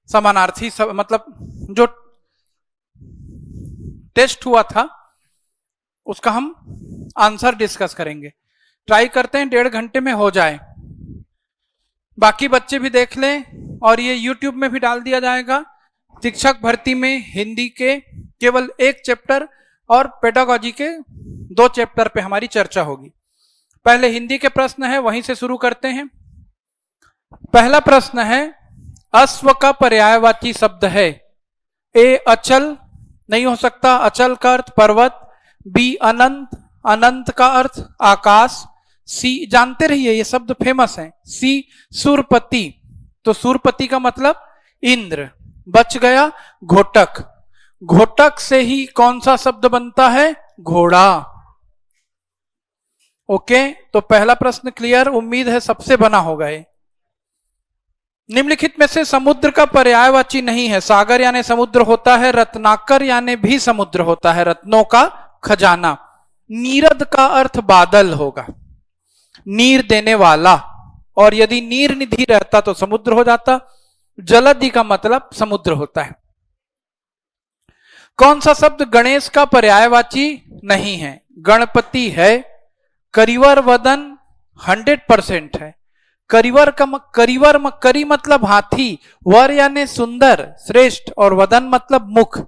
समानार्थी मतलब जो टेस्ट हुआ था उसका हम आंसर डिस्कस करेंगे। ट्राई करते हैं 1.5 घंटे में हो जाए, बाकी बच्चे भी देख लें और ये YouTube में भी डाल दिया जाएगा। शिक्षक भर्ती में हिंदी के केवल 1 चैप्टर और पेडागोजी के 2 चैप्टर पे हमारी चर्चा होगी। पहले हिंदी के प्रश्न है, वहीं से शुरू करते हैं। पहला प्रश्न है, अश्व का पर्यायवाची शब्द है। ए अचल, नहीं हो सकता, अचल का अर्थ पर्वत। बी अनंत, अनंत का अर्थ आकाश। सी, जानते रहिए ये शब्द फेमस है। सी सूरपति, तो सूरपति का मतलब इंद्र। बच गया घोटक, घोटक से ही कौन सा शब्द बनता है? घोड़ा। ओके, तो पहला प्रश्न क्लियर, उम्मीद है सबसे बना होगा ये। निम्नलिखित में से समुद्र का पर्यायवाची नहीं है। सागर यानी समुद्र होता है, रत्नाकर यानी भी समुद्र होता है, रत्नों का खजाना। नीरद का अर्थ बादल होगा, नीर देने वाला, और यदि नीर निधि रहता तो समुद्र हो जाता। जलधि का मतलब समुद्र होता है। कौन सा शब्द गणेश का पर्यायवाची नहीं है? गणपति है। करिवर वदन 100% है। करिवर का करी मतलब हाथी, वर यानी सुंदर श्रेष्ठ, और वदन मतलब मुख,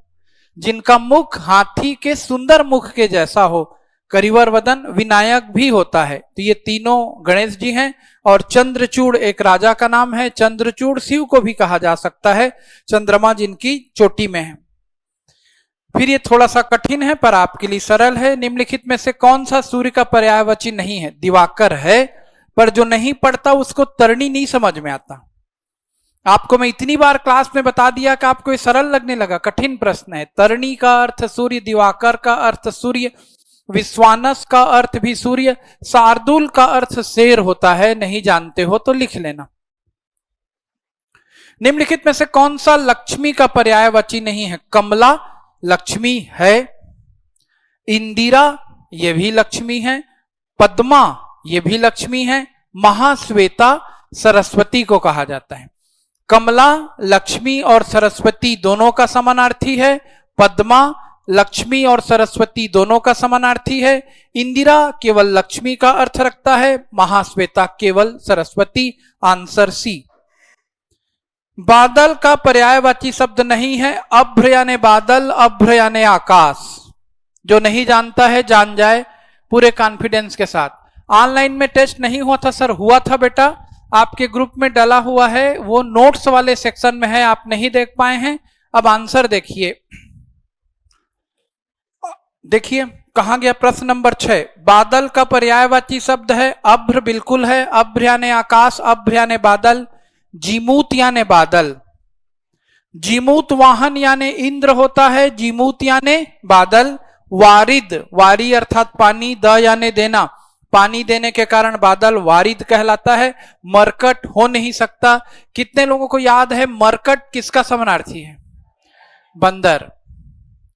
जिनका मुख हाथी के सुंदर मुख के जैसा हो, करिवर वदन। विनायक भी होता है। तो ये तीनों गणेश जी हैं। और चंद्रचूड़ एक राजा का नाम है। चंद्रचूड़ शिव को भी कहा जा सकता है, चंद्रमा जिनकी चोटी में है। फिर ये थोड़ा सा कठिन है पर आपके लिए सरल है। निम्नलिखित में से कौन सा सूर्य का पर्यायवाची नहीं है? दिवाकर है, पर जो नहीं पढ़ता उसको तरणी नहीं समझ में आता। आपको मैं इतनी बार क्लास में बता दिया कि आपको ये सरल लगने लगा, कठिन प्रश्न है। तरणी का अर्थ सूर्य, दिवाकर का अर्थ सूर्य, विश्वानस का अर्थ भी सूर्य, शार्दुल का अर्थ शेर होता है। नहीं जानते हो तो लिख लेना। निम्नलिखित में से कौन सा लक्ष्मी का पर्यायवाची नहीं है? कमला लक्ष्मी है। इंदिरा ये भी लक्ष्मी है। पद्मा ये भी लक्ष्मी है। महाश्वेता सरस्वती को कहा जाता है। कमला लक्ष्मी और सरस्वती दोनों का समानार्थी है। पद्मा लक्ष्मी और सरस्वती दोनों का समानार्थी है। इंदिरा केवल लक्ष्मी का अर्थ रखता है, महाश्वेता केवल सरस्वती। Answer C. बादल का पर्यायवाची शब्द नहीं है। अभ्र यानी बादल, अभ्र यानी आकाश। जो नहीं जानता है जान जाए पूरे कॉन्फिडेंस के साथ। ऑनलाइन में टेस्ट नहीं हुआ था सर? हुआ था बेटा, आपके ग्रुप में डाला हुआ है, वो नोट्स वाले सेक्शन में है, आप नहीं देख पाए हैं। अब आंसर देखिए, देखिए कहां गया प्रश्न नंबर 6। बादल का पर्यायवाची शब्द है अभ्र, बिल्कुल है। अभ्र यानी आकाश, अभ्र यानी बादल। जीमूत यानी बादल। जीमूत वाहन यानी इंद्र होता है, जीमूत यानी बादल। वारिद, वारी अर्थात पानी, द यानी देना, पानी देने के कारण बादल वारिद कहलाता है। मरकट हो नहीं सकता। कितने लोगों को याद है मरकट किसका समानार्थी है? बंदर।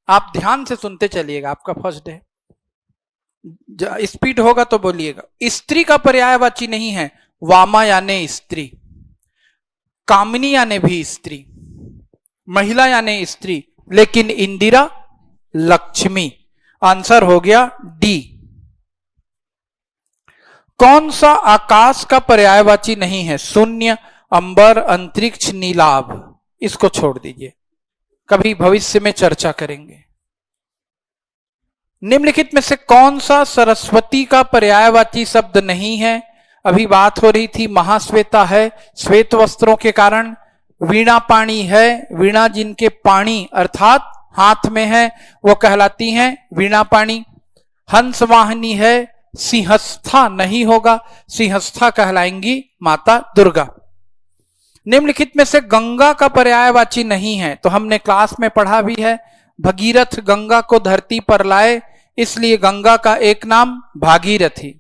आप ध्यान से सुनते चलिएगा, आपका फर्स्ट डे, स्पीड होगा तो बोलिएगा। स्त्री का पर्यायवाची नहीं है। वामा यानी स्त्री, कामिनी यानी भी स्त्री, महिला यानी स्त्री, लेकिन इंदिरा लक्ष्मी। आंसर हो गया डी। कौन सा आकाश का पर्यायवाची नहीं है? शून्य, अंबर, अंतरिक्ष, नीलाभ। इसको छोड़ दीजिए, कभी भविष्य में चर्चा करेंगे। निम्नलिखित में से कौन सा सरस्वती का पर्यायवाची शब्द नहीं है? अभी बात हो रही थी, महाश्वेता है, श्वेत वस्त्रों के कारण। वीणा पाणी है, वीणा जिनके पाणी अर्थात हाथ में है वो कहलाती हैं वीणा पाणी। हंस वाहिनी है, सिंहस्था नहीं होगा, सिंहस्था कहलाएंगी माता दुर्गा। निम्नलिखित में से गंगा का पर्यायवाची नहीं है, तो हमने क्लास में पढ़ा भी है। भगीरथ गंगा को धरती पर लाए, इसलिए गंगा का एक नाम भागीरथी।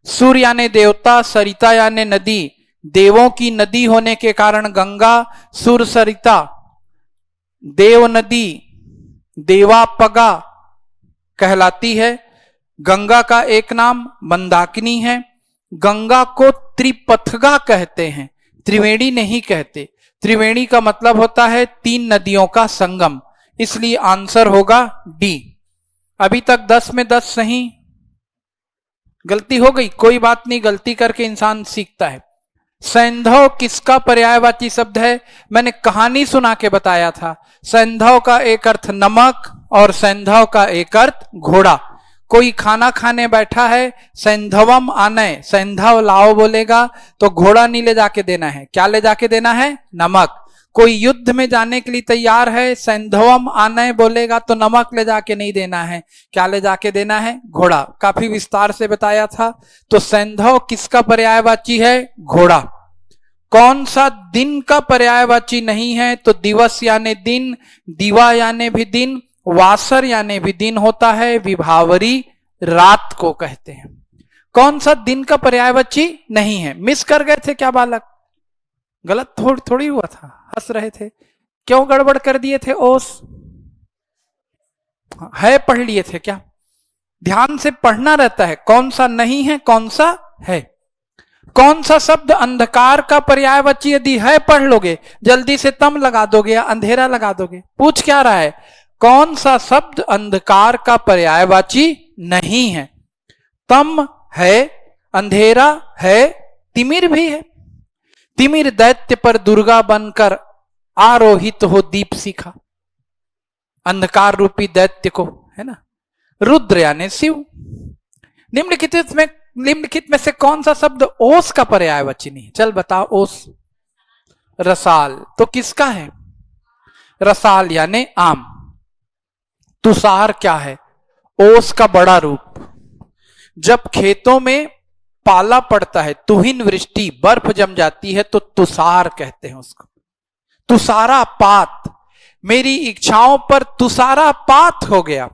सूर्य यानी देवता, सरिता यानी नदी, देवों की नदी होने के कारण गंगा, सूर सरिता, देव नदी, देवापगा कहलाती है। गंगा का एक नाम मंदाकिनी है। गंगा को त्रिपथगा कहते हैं, त्रिवेणी नहीं कहते। त्रिवेणी का मतलब होता है तीन नदियों का संगम, इसलिए आंसर होगा डी। अभी तक 10 में 10 सही। गलती हो गई, कोई बात नहीं, गलती करके इंसान सीखता है। सैंधव किसका पर्यायवाची शब्द है? मैंने कहानी सुना के बताया था। सैंधव का एक अर्थ नमक और सैंधव का एक अर्थ घोड़ा। कोई खाना खाने बैठा है, सैंधवम आने, सैंधव लाओ बोलेगा तो घोड़ा नहीं ले जाके देना है, क्या ले जाके देना है? नमक। कोई युद्ध में जाने के लिए तैयार है, सैंधवम आने बोलेगा तो नमक ले जाके नहीं देना है, क्या ले जाके देना है? घोड़ा। काफी विस्तार से बताया था। तो सैंधव किसका पर्यायवाची है? घोड़ा। कौन सा दिन का पर्यायवाची नहीं है? तो दिवस यानी दिन, दिवा यानी भी दिन, वासर यानी भी दिन होता है, विभावरी रात को कहते हैं। कौन सा दिन का पर्यायवाची नहीं है? मिस कर गए थे क्या बालक? गलत थोड़ी हुआ था, हंस रहे थे, क्यों गड़बड़ कर दिए थे? ओस है पढ़ लिए थे क्या? ध्यान से पढ़ना रहता है, कौन सा नहीं है कौन सा है। कौन सा शब्द अंधकार का पर्यायवाची यदि है पढ़ लोगे, जल्दी से तम लगा दोगे या अंधेरा लगा दोगे। पूछ क्या रहा है? कौन सा शब्द अंधकार का पर्यायवाची नहीं है? तम है, अंधेरा है, तिमिर भी है। तिमिर दैत्य पर दुर्गा बनकर आरोहित हो दीप शिखा, अंधकार रूपी दैत्य को, है ना। रुद्र यानी शिव। निम्नलिखित में से कौन सा शब्द ओस का पर्यायवाची नहीं? चल बताओ। ओस, रसाल। तो किसका है? रसाल यानी आम। तुषार क्या है? ओस का बड़ा रूप। जब खेतों में पाला पड़ता है, तुहिन वृष्टि, बर्फ जम जाती है तो तुषार कहते हैं उसको। तुषारा पात, मेरी इच्छाओं पर तुषारा पात हो गया,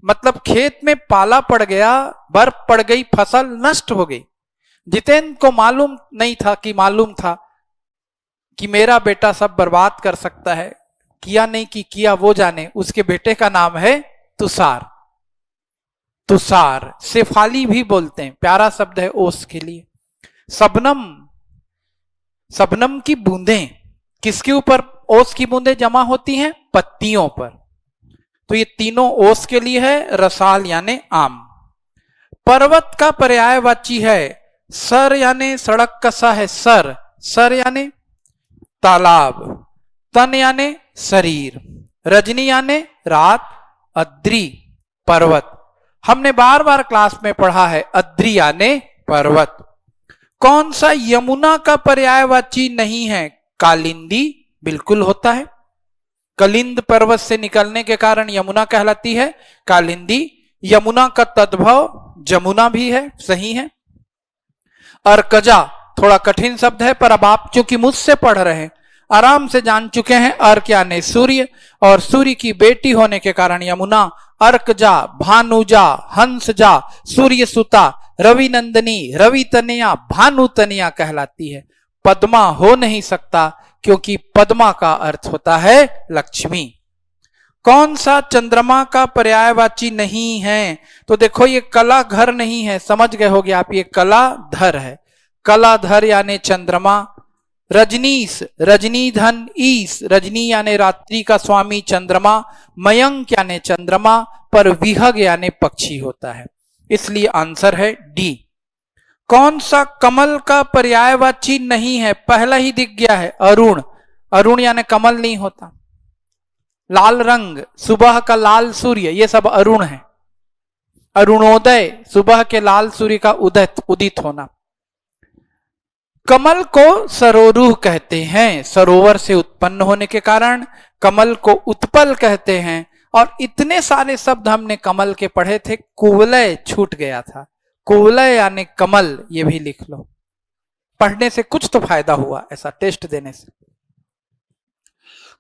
मतलब खेत में पाला पड़ गया, बर्फ पड़ गई, फसल नष्ट हो गई। जितेंद्र को मालूम नहीं था कि मालूम था कि मेरा बेटा सब बर्बाद कर सकता है, किया नहीं कि किया वो जाने। उसके बेटे का नाम है तुषार। तुषार शेफाली भी बोलते हैं, प्यारा शब्द है ओस के लिए। सबनम, सबनम की बूंदें किसके ऊपर ओस की बूंदें जमा होती हैं? पत्तियों पर। तो ये तीनों ओस के लिए है। रसाल यानी आम। पर्वत का पर्यायवाची है सर यानी सड़क कसा है सर, सर यानी तालाब, तन यानी शरीर, रजनी यानी रात, अद्री पर्वत। हमने बार बार क्लास में पढ़ा है अद्री यानी पर्वत। कौन सा यमुना का पर्यायवाची नहीं है? कालिंदी बिल्कुल होता है। कलिंद पर्वत से निकलने के कारण यमुना कहलाती है कालिंदी। यमुना का तद्भव जमुना भी है, सही है। अर्कजा थोड़ा कठिन शब्द है, पर अब आप चूंकि मुझसे पढ़ रहे हैं आराम से जान चुके हैं। अर्क यानी सूर्य, और सूर्य की बेटी होने के कारण यमुना। अर्कजा, भानुजा, हंसजा, सूर्य सुता, रवि नंदनी, रवि तनया, भानु तनया कहलाती है। पद्मा हो नहीं सकता क्योंकि पद्मा का अर्थ होता है लक्ष्मी। कौन सा चंद्रमा का पर्यायवाची नहीं है? तो देखो ये कला घर नहीं है, समझ गए होगे आप, ये कलाधर है। कलाधर यानी चंद्रमा। रजनीश, रजनीधन ईस, रजनी यानी रात्रि का स्वामी चंद्रमा। मयंक यानी चंद्रमा, पर विहग यानी पक्षी होता है, इसलिए आंसर है डी। कौन सा कमल का पर्यायवाची नहीं है? पहला ही दिख गया है अरुण। अरुण यानी कमल नहीं होता। लाल रंग, सुबह का लाल सूर्य, ये सब अरुण है। अरुणोदय, सुबह के लाल सूर्य का उदित होना। कमल को सरोरुह कहते हैं, सरोवर से उत्पन्न होने के कारण कमल को उत्पल कहते हैं। और इतने सारे शब्द हमने कमल के पढ़े थे, कुवलय छूट गया था। कुवलय यानी कमल, ये भी लिख लो। पढ़ने से कुछ तो फायदा हुआ, ऐसा टेस्ट देने से।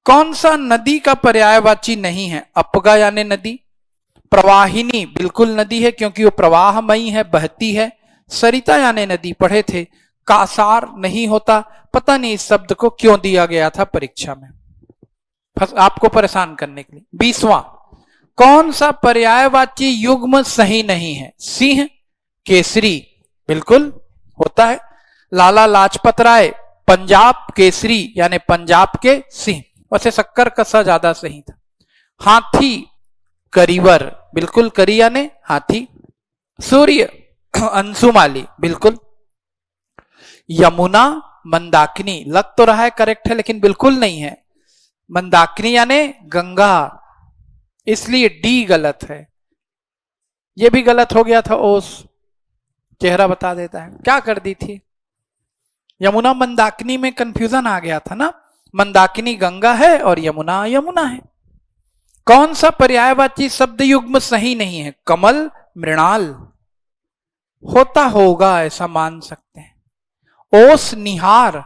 कौन सा नदी का पर्यायवाची नहीं है? अपगा यानी नदी। प्रवाहिनी बिल्कुल नदी है क्योंकि वो प्रवाहमयी है, बहती है। सरिता यानी नदी पढ़े थे। कासार नहीं होता, पता नहीं इस शब्द को क्यों दिया गया था परीक्षा में, आपको परेशान करने के लिए। 20वां, कौन सा पर्यायवाची युग्म सही नहीं है? सिंह, केसरी बिल्कुल होता है। लाला लाजपत राय पंजाब केसरी यानी पंजाब के सिंह, वैसे शक्कर का स ज्यादा सही था। हाथी करीवर, बिल्कुल करी यानी हाथी। सूर्य अंशुमाली, बिल्कुल। यमुना मंदाकिनी, लग तो रहा है करेक्ट है लेकिन बिल्कुल नहीं है। मंदाकिनी यानी गंगा, इसलिए डी गलत है। यह भी गलत हो गया था, ओस चेहरा बता देता है, क्या कर दी थी। यमुना मंदाकिनी में कंफ्यूजन आ गया था ना, मंदाकिनी गंगा है और यमुना यमुना है। कौन सा पर्यायवाची शब्द युग्म सही नहीं है? कमल मृणाल, होता होगा ऐसा मान सकते हैं। ओस निहार,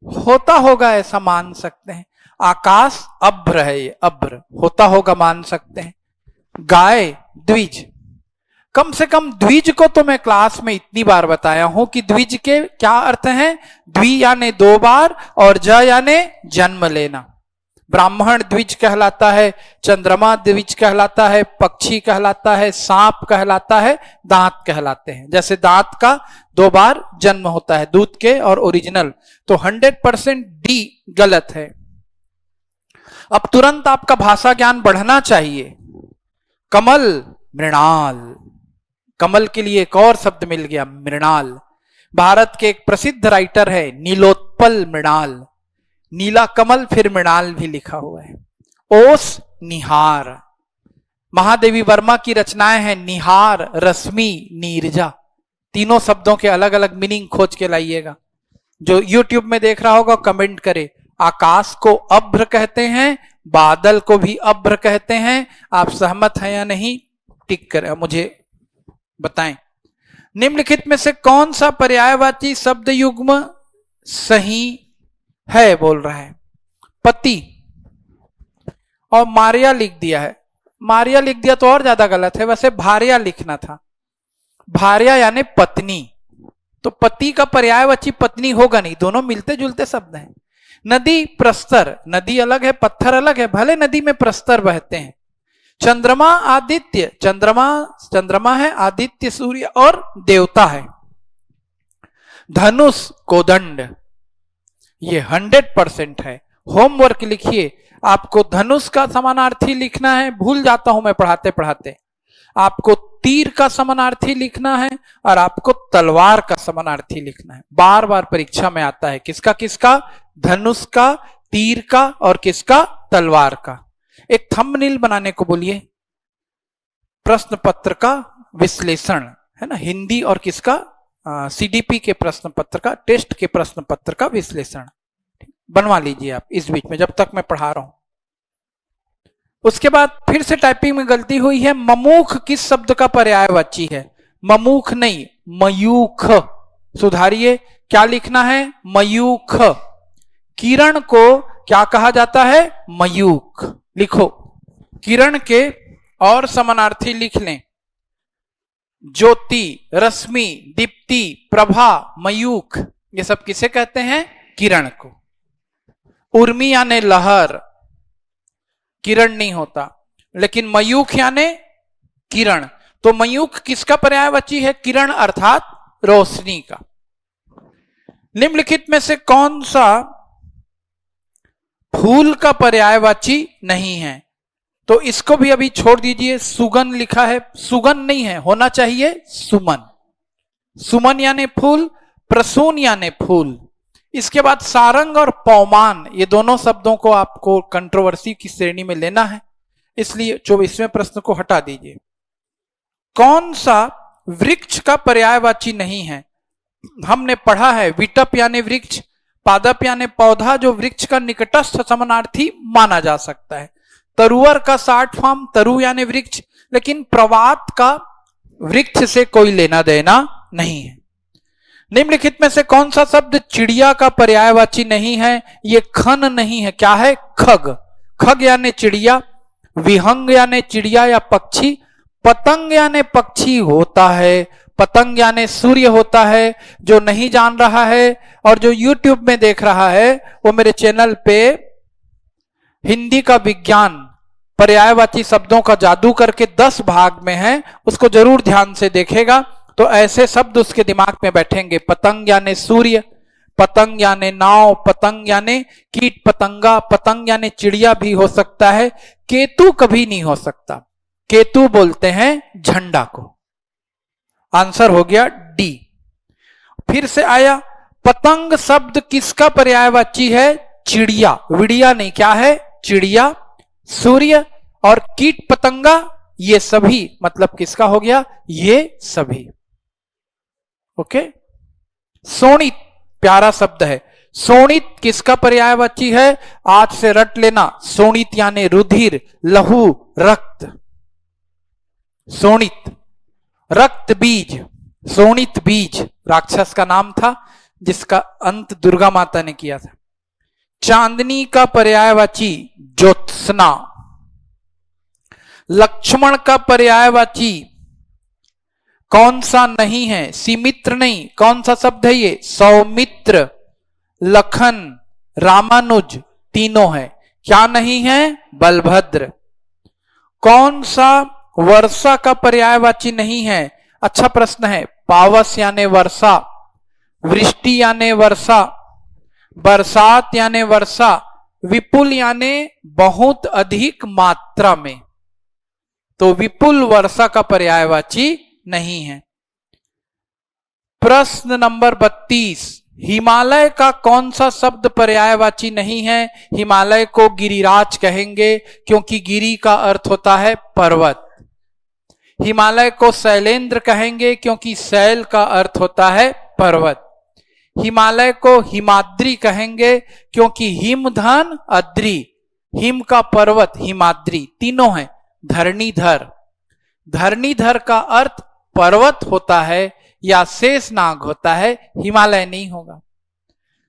होता होगा ऐसा मान सकते हैं। आकाश अभ्र है, ये अभ्र, होता होगा मान सकते हैं। गाय द्विज, कम से कम द्विज को तो मैं क्लास में इतनी बार बताया हूं कि द्विज के क्या अर्थ हैं। द्वि यानी दो बार और ज यानी जन्म लेना। ब्राह्मण द्विज कहलाता है, चंद्रमा द्विज कहलाता है, पक्षी कहलाता है, सांप कहलाता है, दांत कहलाते हैं। जैसे दांत का दो बार जन्म होता है, दूध के और ओरिजिनल, तो 100% डी गलत है। अब तुरंत आपका भाषा ज्ञान बढ़ना चाहिए। कमल मृणाल, कमल के लिए एक और शब्द मिल गया, मृणाल। भारत के एक प्रसिद्ध राइटर है नीलोत्पल मृणाल, नीला कमल फिर मृणाल भी लिखा हुआ है। ओस निहार, महादेवी वर्मा की रचनाएं हैं निहार, रश्मि, नीरजा। तीनों शब्दों के अलग अलग मीनिंग खोज के लाइएगा। जो यूट्यूब में देख रहा होगा कमेंट करे। आकाश को अभ्र कहते हैं, बादल को भी अभ्र कहते हैं। आप सहमत हैं या नहीं, टिक करें मुझे बताएं। निम्नलिखित में से कौन सा पर्यायवाची शब्द युग्म सही है बोल रहा है? पति और मारिया लिख दिया है। मारिया लिख दिया तो और ज्यादा गलत है, वैसे भार्या लिखना था। भार्या यानी पत्नी, तो पति का पर्यायवाची पत्नी होगा नहीं, दोनों मिलते जुलते शब्द हैं। नदी प्रस्तर, नदी अलग है पत्थर अलग है, भले नदी में प्रस्तर बहते हैं। चंद्रमा आदित्य, चंद्रमा है, आदित्य सूर्य और देवता है। धनुष कोदंड, ये 100% है। होमवर्क लिखिए, आपको धनुष का समानार्थी लिखना है, भूल जाता हूं मैं पढ़ाते पढ़ाते। आपको तीर का समानार्थी लिखना है और आपको तलवार का समानार्थी लिखना है। बार बार परीक्षा में आता है, किसका किसका? धनुष का, तीर का और किसका? तलवार का। एक थंबनेल बनाने को बोलिए, प्रश्न पत्र का विश्लेषण है ना, हिंदी और किसका? सीडीपी के प्रश्न पत्र का, टेस्ट के प्रश्न पत्र का विश्लेषण बनवा लीजिए आप इस बीच में, जब तक मैं पढ़ा रहा हूं। उसके बाद फिर से टाइपिंग में गलती हुई है। ममूख किस शब्द का पर्यायवाची है? ममूख नहीं, मयूख। सुधारिए, क्या लिखना है? मयूख। किरण को क्या कहा जाता है? मयूख। लिखो, किरण के और समानार्थी लिख लें। ज्योति, रश्मि, दीप्ति, प्रभा, मयूख, ये सब किसे कहते हैं? किरण को। उर्मी यानी लहर, किरण नहीं होता, लेकिन मयूख यानी किरण। तो मयूख किसका पर्यायवाची है? किरण अर्थात रोशनी का। निम्नलिखित में से कौन सा फूल का पर्यायवाची नहीं है? तो इसको भी अभी छोड़ दीजिए। सुगन लिखा है, सुगन नहीं है, होना चाहिए सुमन। सुमन यानी फूल, प्रसून यानी फूल। इसके बाद सारंग और पौमान, ये दोनों शब्दों को आपको कंट्रोवर्सी की श्रेणी में लेना है, इसलिए 24वें प्रश्न को हटा दीजिए। कौन सा वृक्ष का पर्यायवाची नहीं है? हमने पढ़ा है विटप यानी वृक्ष, पादप यानी पौधा, जो वृक्ष का निकटस्थ समानार्थी माना जा सकता है। तरुवर का शॉर्ट फॉर्म तरु यानी वृक्ष, लेकिन प्रवात का वृक्ष से कोई लेना देना नहीं है। निम्नलिखित में से कौन सा शब्द चिड़िया का पर्यायवाची नहीं है? ये खन नहीं है, क्या है? खग। खग यानी चिड़िया, विहंग यानी चिड़िया या पक्षी, पतंग यानी पक्षी होता है, पतंग यानी सूर्य होता है। जो नहीं जान रहा है और जो YouTube में देख रहा है, वो मेरे चैनल पे हिंदी का विज्ञान पर्यायवाची शब्दों का जादू करके 10 भाग में है, उसको जरूर ध्यान से देखेगा तो ऐसे शब्द उसके दिमाग में बैठेंगे। पतंग यानी सूर्य, पतंग यानी नाव, पतंग यानी कीट पतंगा, पतंग यानी चिड़िया भी हो सकता है। केतु कभी नहीं हो सकता, केतु बोलते हैं झंडा को। आंसर हो गया डी। फिर से आया, पतंग शब्द किसका पर्यायवाची है? चिड़िया, विड़िया नहीं, क्या है? चिड़िया। सूर्य और कीट पतंगा ये सभी, मतलब किसका हो गया? ये सभी। ओके। शोणित प्यारा शब्द है, शोणित किसका पर्यायवाची है? आज से रट लेना, शोणित यानी रुधिर, लहू, रक्त। शोणित, रक्त बीज, शोणित बीज राक्षस का नाम था जिसका अंत दुर्गा माता ने किया था। चांदनी का पर्यायवाची ज्योत्सना। लक्ष्मण का पर्यायवाची कौन सा नहीं है? सिमित्र नहीं, कौन सा शब्द है ये? सौमित्र। लखन, रामानुज तीनों है, क्या नहीं है? बलभद्र। कौन सा वर्षा का पर्यायवाची नहीं है? अच्छा प्रश्न है। पावस यानी वर्षा, वृष्टि यानी वर्षा, बरसात यानी वर्षा, विपुल यानी बहुत अधिक मात्रा में, तो विपुल वर्षा का पर्यायवाची नहीं है। प्रश्न नंबर 32, हिमालय का कौन सा शब्द पर्यायवाची नहीं है? हिमालय को गिरिराज कहेंगे क्योंकि गिरि का अर्थ होता है पर्वत। हिमालय को शैलेंद्र कहेंगे क्योंकि शैल का अर्थ होता है पर्वत। हिमालय को हिमाद्री कहेंगे क्योंकि हिमधन अद्री, हिम का पर्वत हिमाद्री, तीनों है। धरणीधर, धरणीधर का अर्थ पर्वत होता है या शेषनाग होता है, हिमालय नहीं होगा।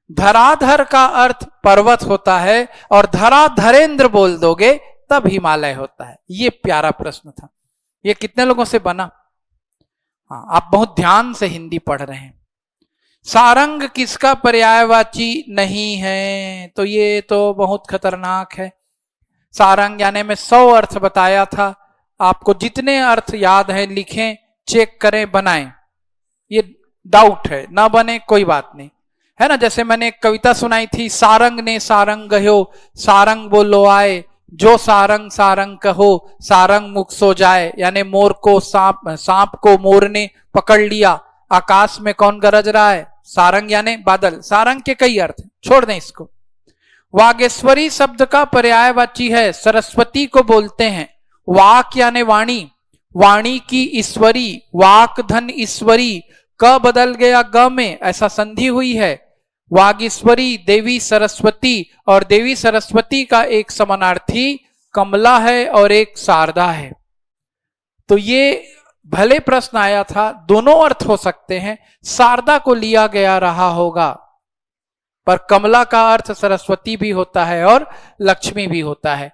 धराधर का अर्थ पर्वत होता है और धराधरेंद्र बोल दोगे तब हिमालय होता है। ये प्यारा प्रश्न था, ये कितने लोगों से बना? हाँ, आप बहुत ध्यान से हिंदी पढ़ रहे हैं। सारंग किसका पर्यायवाची नहीं है? तो ये तो बहुत खतरनाक है। सारंग यानी मैं 100 अर्थ बताया था, आपको जितने अर्थ याद है लिखें, चेक करें, बनाएं। ये डाउट है, ना बने कोई बात नहीं, है ना। जैसे मैंने एक कविता सुनाई थी, सारंग ने सारंग गयो, सारंग बोलो आए, जो सारंग सारंग कहो, सारंग मुख सो जाए। यानी मोर को सांप को मोर ने पकड़ लिया, आकाश में कौन गरज रहा है? सारंग यानी बादल। सारंग के कई अर्थ, छोड़ दें इसको। वागेश्वरी शब्द का पर्यायवाची है, सरस्वती को बोलते हैं। वाक यानी वाणी, वाणी की ईश्वरी, वाक धन ईश्वरी, क बदल गया ग में, ऐसा संधि हुई है। वागीश्वरी देवी सरस्वती, और देवी सरस्वती का एक समानार्थी कमला है और एक शारदा है। तो ये भले प्रश्न आया था, दोनों अर्थ हो सकते हैं, शारदा को लिया गया रहा होगा, पर कमला का अर्थ सरस्वती भी होता है और लक्ष्मी भी होता है।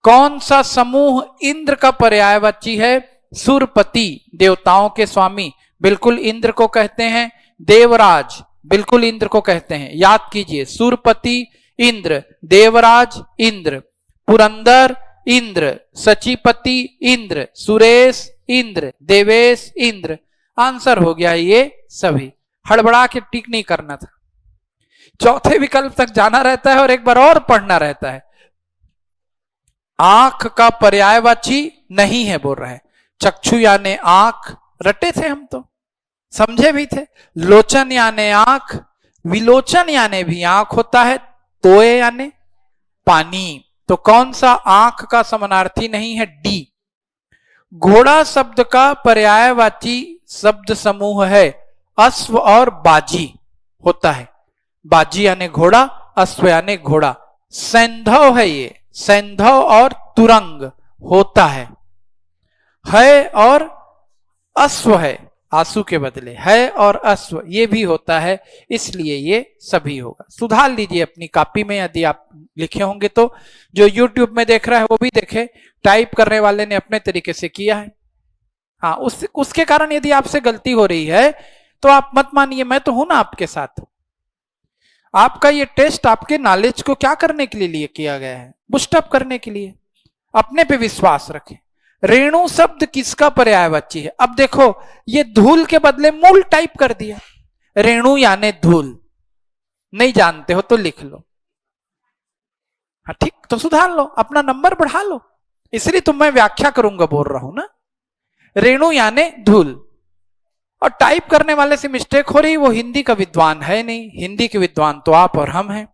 कौन सा समूह इंद्र का पर्यायवाची है? सुरपति, देवताओं के स्वामी, बिल्कुल इंद्र को कहते हैं। देवराज, बिल्कुल इंद्र को कहते हैं, याद कीजिए। सुरपति इंद्र, देवराज इंद्र, पुरंदर इंद्र, सचिपति इंद्र, सुरेश इंद्र, देवेश इंद्र। आंसर हो गया ये सभी। हड़बड़ा के टिक नहीं करना था, चौथे विकल्प तक जाना रहता है और एक बार और पढ़ना रहता है। आंख का पर्यायवाची नहीं है बोल रहा है। चक्षु यानी आंख, रटे थे हम तो, समझे भी थे। लोचन यानी आंख, विलोचन यानी भी आंख होता है। तोय यानी पानी, तो कौन सा आंख का समानार्थी नहीं है? डी। घोड़ा शब्द का पर्यायवाची शब्द समूह है अश्व और बाजी होता है। बाजी यानी घोड़ा, अश्व यानी घोड़ा। सैंधव है ये, सैंधव और तुरंग होता है और अश्व है, आंसू के बदले है और अश्व ये भी होता है, इसलिए ये सभी होगा। सुधार लीजिए अपनी कॉपी में, यदि आप लिखे होंगे तो। जो YouTube में देख रहा है वो भी देखे, टाइप करने वाले ने अपने तरीके से किया है। हाँ, उसके कारण यदि आपसे गलती हो रही है तो आप मत मानिए, मैं तो हूं ना आपके साथ। आपका ये टेस्ट आपके नॉलेज को क्या करने के लिए किया गया है? बूस्टअप करने के लिए। अपने पे विश्वास रखें। रेणु शब्द किसका पर्यायवाची है? अब देखो, ये धूल के बदले मूल टाइप कर दिया। रेणु यानी धूल, नहीं जानते हो तो लिख लो। हाँ ठीक, तो सुधार लो, अपना नंबर बढ़ा लो, इसलिए तो मैं व्याख्या करूंगा बोल रहा हूं ना। रेणु यानी धूल, और टाइप करने वाले से मिस्टेक हो रही, वो हिंदी का विद्वान है नहीं, हिंदी के विद्वान तो आप और हम हैं।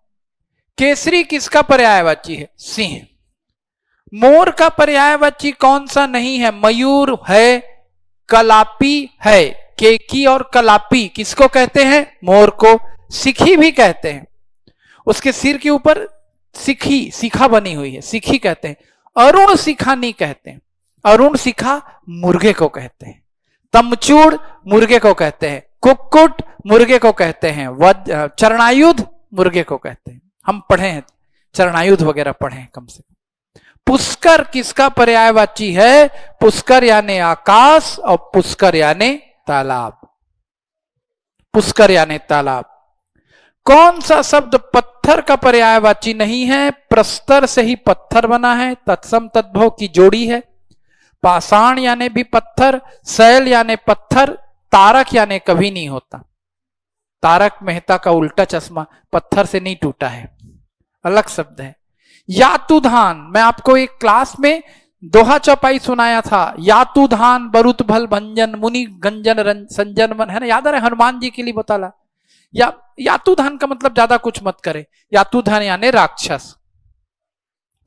केसरी किसका पर्यायवाची है? सिंह। मोर का पर्यायवाची कौन सा नहीं है? मयूर है, कलापी है। केकी और कलापी किसको कहते हैं? मोर को। सिखी भी कहते हैं, उसके सिर के ऊपर सिखी, शिखा बनी हुई है, सिखी कहते हैं। अरुण शिखा नहीं कहते हैं, अरुण शिखा मुर्गे को कहते हैं। तमचूड़ मुर्गे को कहते हैं, कुक्कुट मुर्गे को कहते हैं, चरणायुध मुर्गे को कहते हैं। हम पढ़े हैं, चरणायुध वगैरह पढ़े हैं कम से कम। पुष्कर किसका पर्यायवाची है? पुष्कर यानी आकाश और पुष्कर यानी तालाब। पुष्कर यानी तालाब। कौन सा शब्द पत्थर का पर्यायवाची नहीं है? प्रस्तर से ही पत्थर बना है, तत्सम तद्भव की जोड़ी है। पाषाण यानी भी पत्थर, शैल यानी पत्थर, तारक यानी कभी नहीं होता। तारक मेहता का उल्टा चश्मा पत्थर से नहीं टूटा है, अलग शब्द है। यातुधान, मैं आपको एक क्लास में दोहा चौपाई सुनाया था। यातुधान बरुत भल भंजन मुनि गंजन संजन मन, है ना, याद आ रहा है? हनुमान जी के लिए बताला। यातुधान का मतलब ज्यादा कुछ मत करे। यातुधान यानी राक्षस।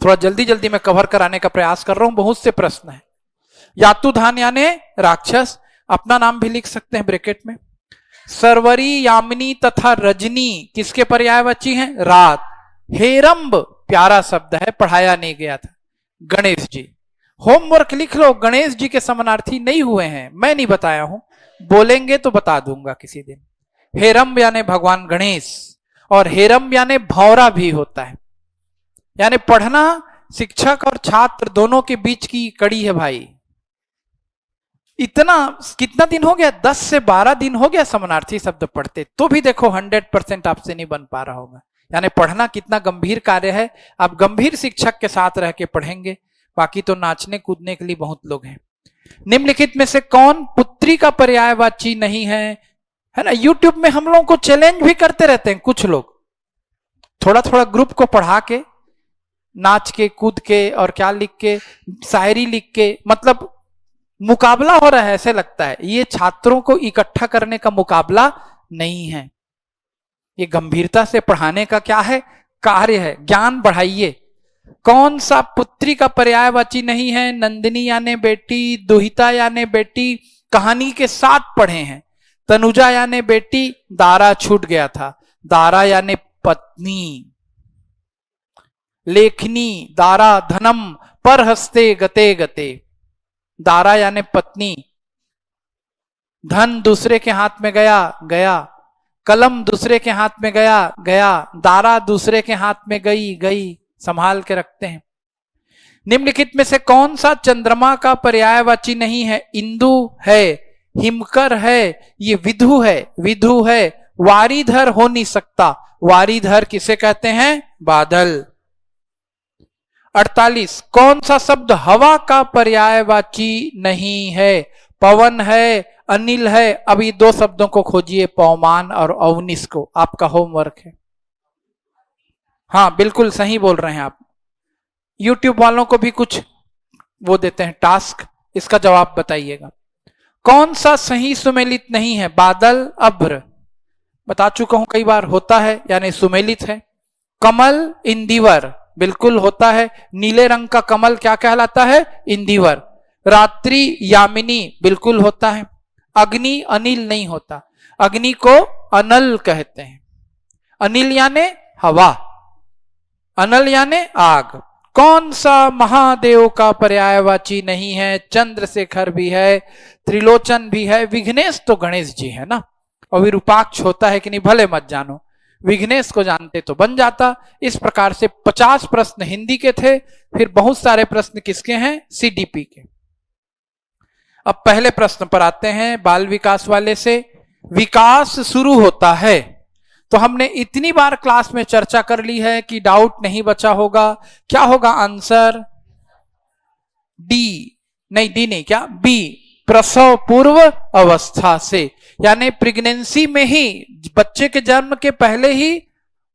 थोड़ा जल्दी जल्दी मैं कवर कराने का प्रयास कर रहा हूं, बहुत से प्रश्न है। यातुधान यानी राक्षस। अपना नाम भी लिख सकते हैं ब्रैकेट में। सरवरी, यामिनी तथा रजनी किसके पर्यायवाची हैं? रात। हेरंब प्यारा शब्द है, पढ़ाया नहीं गया था। गणेश जी। होमवर्क लिख लो, गणेश जी के समानार्थी नहीं हुए हैं, मैं नहीं बताया हूं, बोलेंगे तो बता दूंगा किसी दिन। हेरंब यानी भगवान गणेश, और हेरंब यानी भौरा भी होता है। यानी पढ़ना शिक्षक और छात्र दोनों के बीच की कड़ी है भाई। इतना कितना दिन हो गया? 10 से 12 दिन हो गया समानार्थी शब्द पढ़ते, तो भी देखो 100% आपसे नहीं बन पा रहा होगा। यानी पढ़ना कितना गंभीर कार्य है। आप गंभीर शिक्षक के साथ रह के पढ़ेंगे, बाकी तो नाचने कूदने के लिए बहुत लोग हैं। निम्नलिखित में से कौन पुत्री का पर्यायवाची नहीं है? है ना, यूट्यूब में हम लोगों को चैलेंज भी करते रहते हैं कुछ लोग, थोड़ा थोड़ा ग्रुप को पढ़ा के, नाच के, कूद के, और क्या लिख के, शायरी लिख के, मतलब मुकाबला हो रहा है ऐसे लगता है। ये छात्रों को इकट्ठा करने का मुकाबला नहीं है, ये गंभीरता से पढ़ाने का क्या है? कार्य है। ज्ञान बढ़ाइए। कौन सा पुत्री का पर्यायवाची नहीं है? नंदिनी यानी बेटी, दुहिता यानी बेटी, कहानी के साथ पढ़े हैं। तनुजा यानी बेटी, दारा छूट गया था, दारा यानी पत्नी। लेखनी, दारा धनम पर हस्ते गते गते, दारा यानी पत्नी। धन दूसरे के हाथ में गया गया, कलम दूसरे के हाथ में गया गया, दारा दूसरे के हाथ में गई गई, संभाल के रखते हैं। निम्नलिखित में से कौन सा चंद्रमा का पर्यायवाची नहीं है? इंदु है, हिमकर है, ये विधु है, विधु है। वारीधर हो नहीं सकता, वारीधर किसे कहते हैं? बादल। 48, कौन सा शब्द हवा का पर्यायवाची नहीं है? पवन है, अनिल है। अभी 2 शब्दों को खोजिए, पवमान और अवनिश को, आपका होमवर्क है। हाँ बिल्कुल सही बोल रहे हैं आप। यूट्यूब वालों को भी कुछ वो देते हैं टास्क, इसका जवाब बताइएगा। कौन सा सही सुमेलित नहीं है? बादल, अभ्र, बता चुका हूं कई बार, होता है यानी सुमेलित है। कमल, इंदिवर, बिल्कुल होता है। नीले रंग का कमल क्या कहलाता है? इंदिवर। रात्रि, यामिनी, बिल्कुल होता है। अग्नि, अनिल नहीं होता, अग्नि को अनल कहते हैं। अनिल यानी हवा, अनल यानी आग। कौन सा महादेव का पर्यायवाची नहीं है? चंद्रशेखर भी है, त्रिलोचन भी है, विघ्नेश तो गणेश जी है ना, और विरूपाक्ष होता है कि नहीं भले मत जानो, विघ्नेश को जानते तो बन जाता। इस प्रकार से 50 प्रश्न हिंदी के थे, फिर बहुत सारे प्रश्न किसके हैं? सीडीपी के। अब पहले प्रश्न पर आते हैं, बाल विकास वाले से। विकास शुरू होता है, तो हमने इतनी बार क्लास में चर्चा कर ली है कि डाउट नहीं बचा होगा। क्या होगा आंसर? डी, नहीं डी नहीं, क्या बी, प्रसव पूर्व अवस्था से, यानी प्रेगनेंसी में ही, बच्चे के जन्म के पहले ही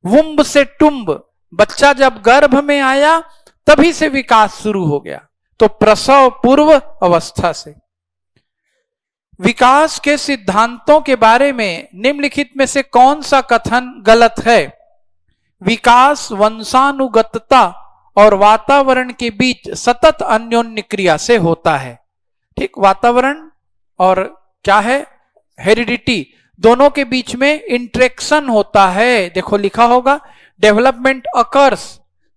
वुम्ब से टुम्ब, बच्चा जब गर्भ में आया तभी से विकास शुरू हो गया, तो प्रसव पूर्व अवस्था से। विकास के सिद्धांतों के बारे में निम्नलिखित में से कौन सा कथन गलत है? विकास वंशानुगतता और वातावरण के बीच सतत अन्योन्य क्रिया से होता है। ठीक, वातावरण और क्या है, हेरिडिटी, दोनों के बीच में इंटरेक्शन होता है। देखो लिखा होगा, development occurs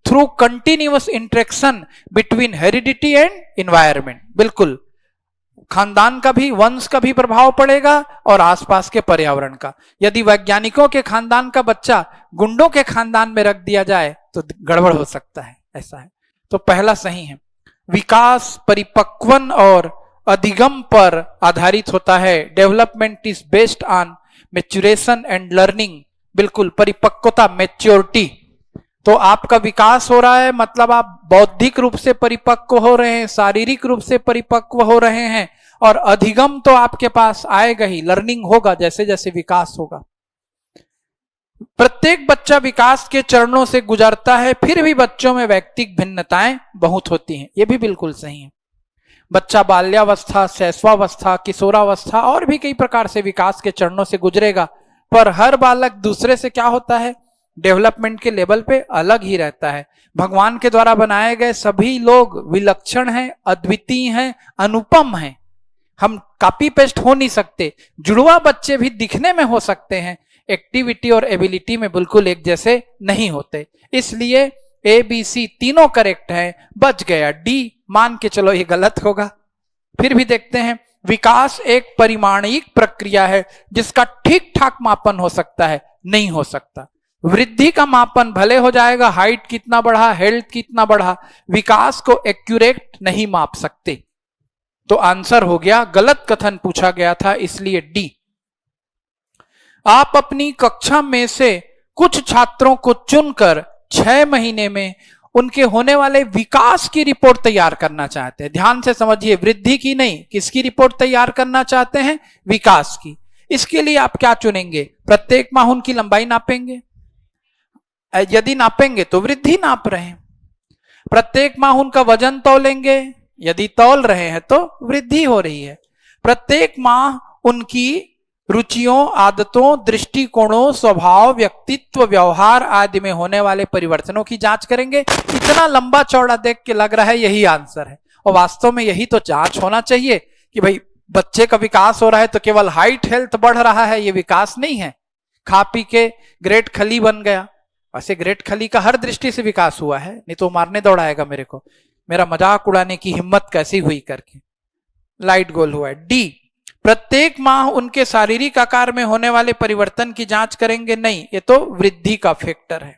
through continuous interaction between heredity and environment. बिल्कुल, खानदान का भी, वंश का भी प्रभाव पड़ेगा और आसपास के पर्यावरण का। यदि वैज्ञानिकों के खानदान का बच्चा गुंडों के खानदान में रख दिया जाए तो गड़बड़ हो सकता है, ऐसा है। तो पहला सही है, विकास परिपक्वन और अधिगम पर आधारित होता है। Development is based on maturation and learning. बिल्कुल, परिपक्वता, मैच्योरिटी। तो आपका विकास हो रहा है मतलब आप बौद्धिक रूप से परिपक्व हो रहे हैं, शारीरिक रूप से परिपक्व हो रहे हैं, और अधिगम तो आपके पास आएगा ही, लर्निंग होगा जैसे जैसे विकास होगा। प्रत्येक बच्चा विकास के चरणों से गुजरता है, फिर भी बच्चों में व्यक्तिगत भिन्नताएं बहुत होती हैं। यह भी बिल्कुल सही है। बच्चा बाल्यावस्था, शैशवावस्था, किशोरावस्था और भी कई प्रकार से विकास के चरणों से गुजरेगा, पर हर बालक दूसरे से क्या होता है, डेवलपमेंट के लेवल पे अलग ही रहता है। भगवान के द्वारा बनाए गए सभी लोग विलक्षण हैं, अद्वितीय हैं, अनुपम हैं। हम कॉपी पेस्ट हो नहीं सकते। जुड़वा बच्चे भी दिखने में हो सकते हैं, एक्टिविटी और एबिलिटी में बिल्कुल एक जैसे नहीं होते। इसलिए ए बी सी तीनों करेक्ट हैं, बच गया डी। मान के चलो ये गलत होगा, फिर भी देखते हैं। विकास एक परिमाणिक प्रक्रिया है जिसका ठीक ठाक मापन हो सकता है, नहीं हो सकता। वृद्धि का मापन भले हो जाएगा, हाइट कितना बढ़ा, हेल्थ कितना बढ़ा, विकास को एक्यूरेट नहीं माप सकते। तो आंसर हो गया, गलत कथन पूछा गया था, इसलिए डी। आप अपनी कक्षा में से कुछ छात्रों को चुनकर 6 महीने में उनके होने वाले विकास की रिपोर्ट तैयार करना चाहते हैं। ध्यान से समझिए, वृद्धि की नहीं, किसकी रिपोर्ट तैयार करना चाहते हैं, विकास की। इसके लिए आप क्या चुनेंगे, प्रत्येक माह उनकी लंबाई नापेंगे, यदि नापेंगे तो वृद्धि नाप रहे हैं। प्रत्येक माह उनका वजन तौलेंगे, यदि तौल रहे हैं तो वृद्धि हो रही है। प्रत्येक माह उनकी रुचियों, आदतों, दृष्टिकोणों, स्वभाव, व्यक्तित्व, व्यवहार आदि में होने वाले परिवर्तनों की जांच करेंगे। इतना लंबा चौड़ा देख के लग रहा है यही आंसर है, और वास्तव में यही तो जांच होना चाहिए कि भाई बच्चे का विकास हो रहा है तो केवल हाइट हेल्थ बढ़ रहा है, ये विकास नहीं है। खा पी के ग्रेट खली बन गया, वैसे ग्रेट खली का हर दृष्टि से विकास हुआ है, नहीं तो मारने दौड़ाएगा मेरे को, मेरा मजाक उड़ाने की हिम्मत कैसी हुई करके। लाइट गोल हुआ है। डी, प्रत्येक माह उनके शारीरिक आकार में होने वाले परिवर्तन की जांच करेंगे, नहीं, ये तो वृद्धि का फैक्टर है।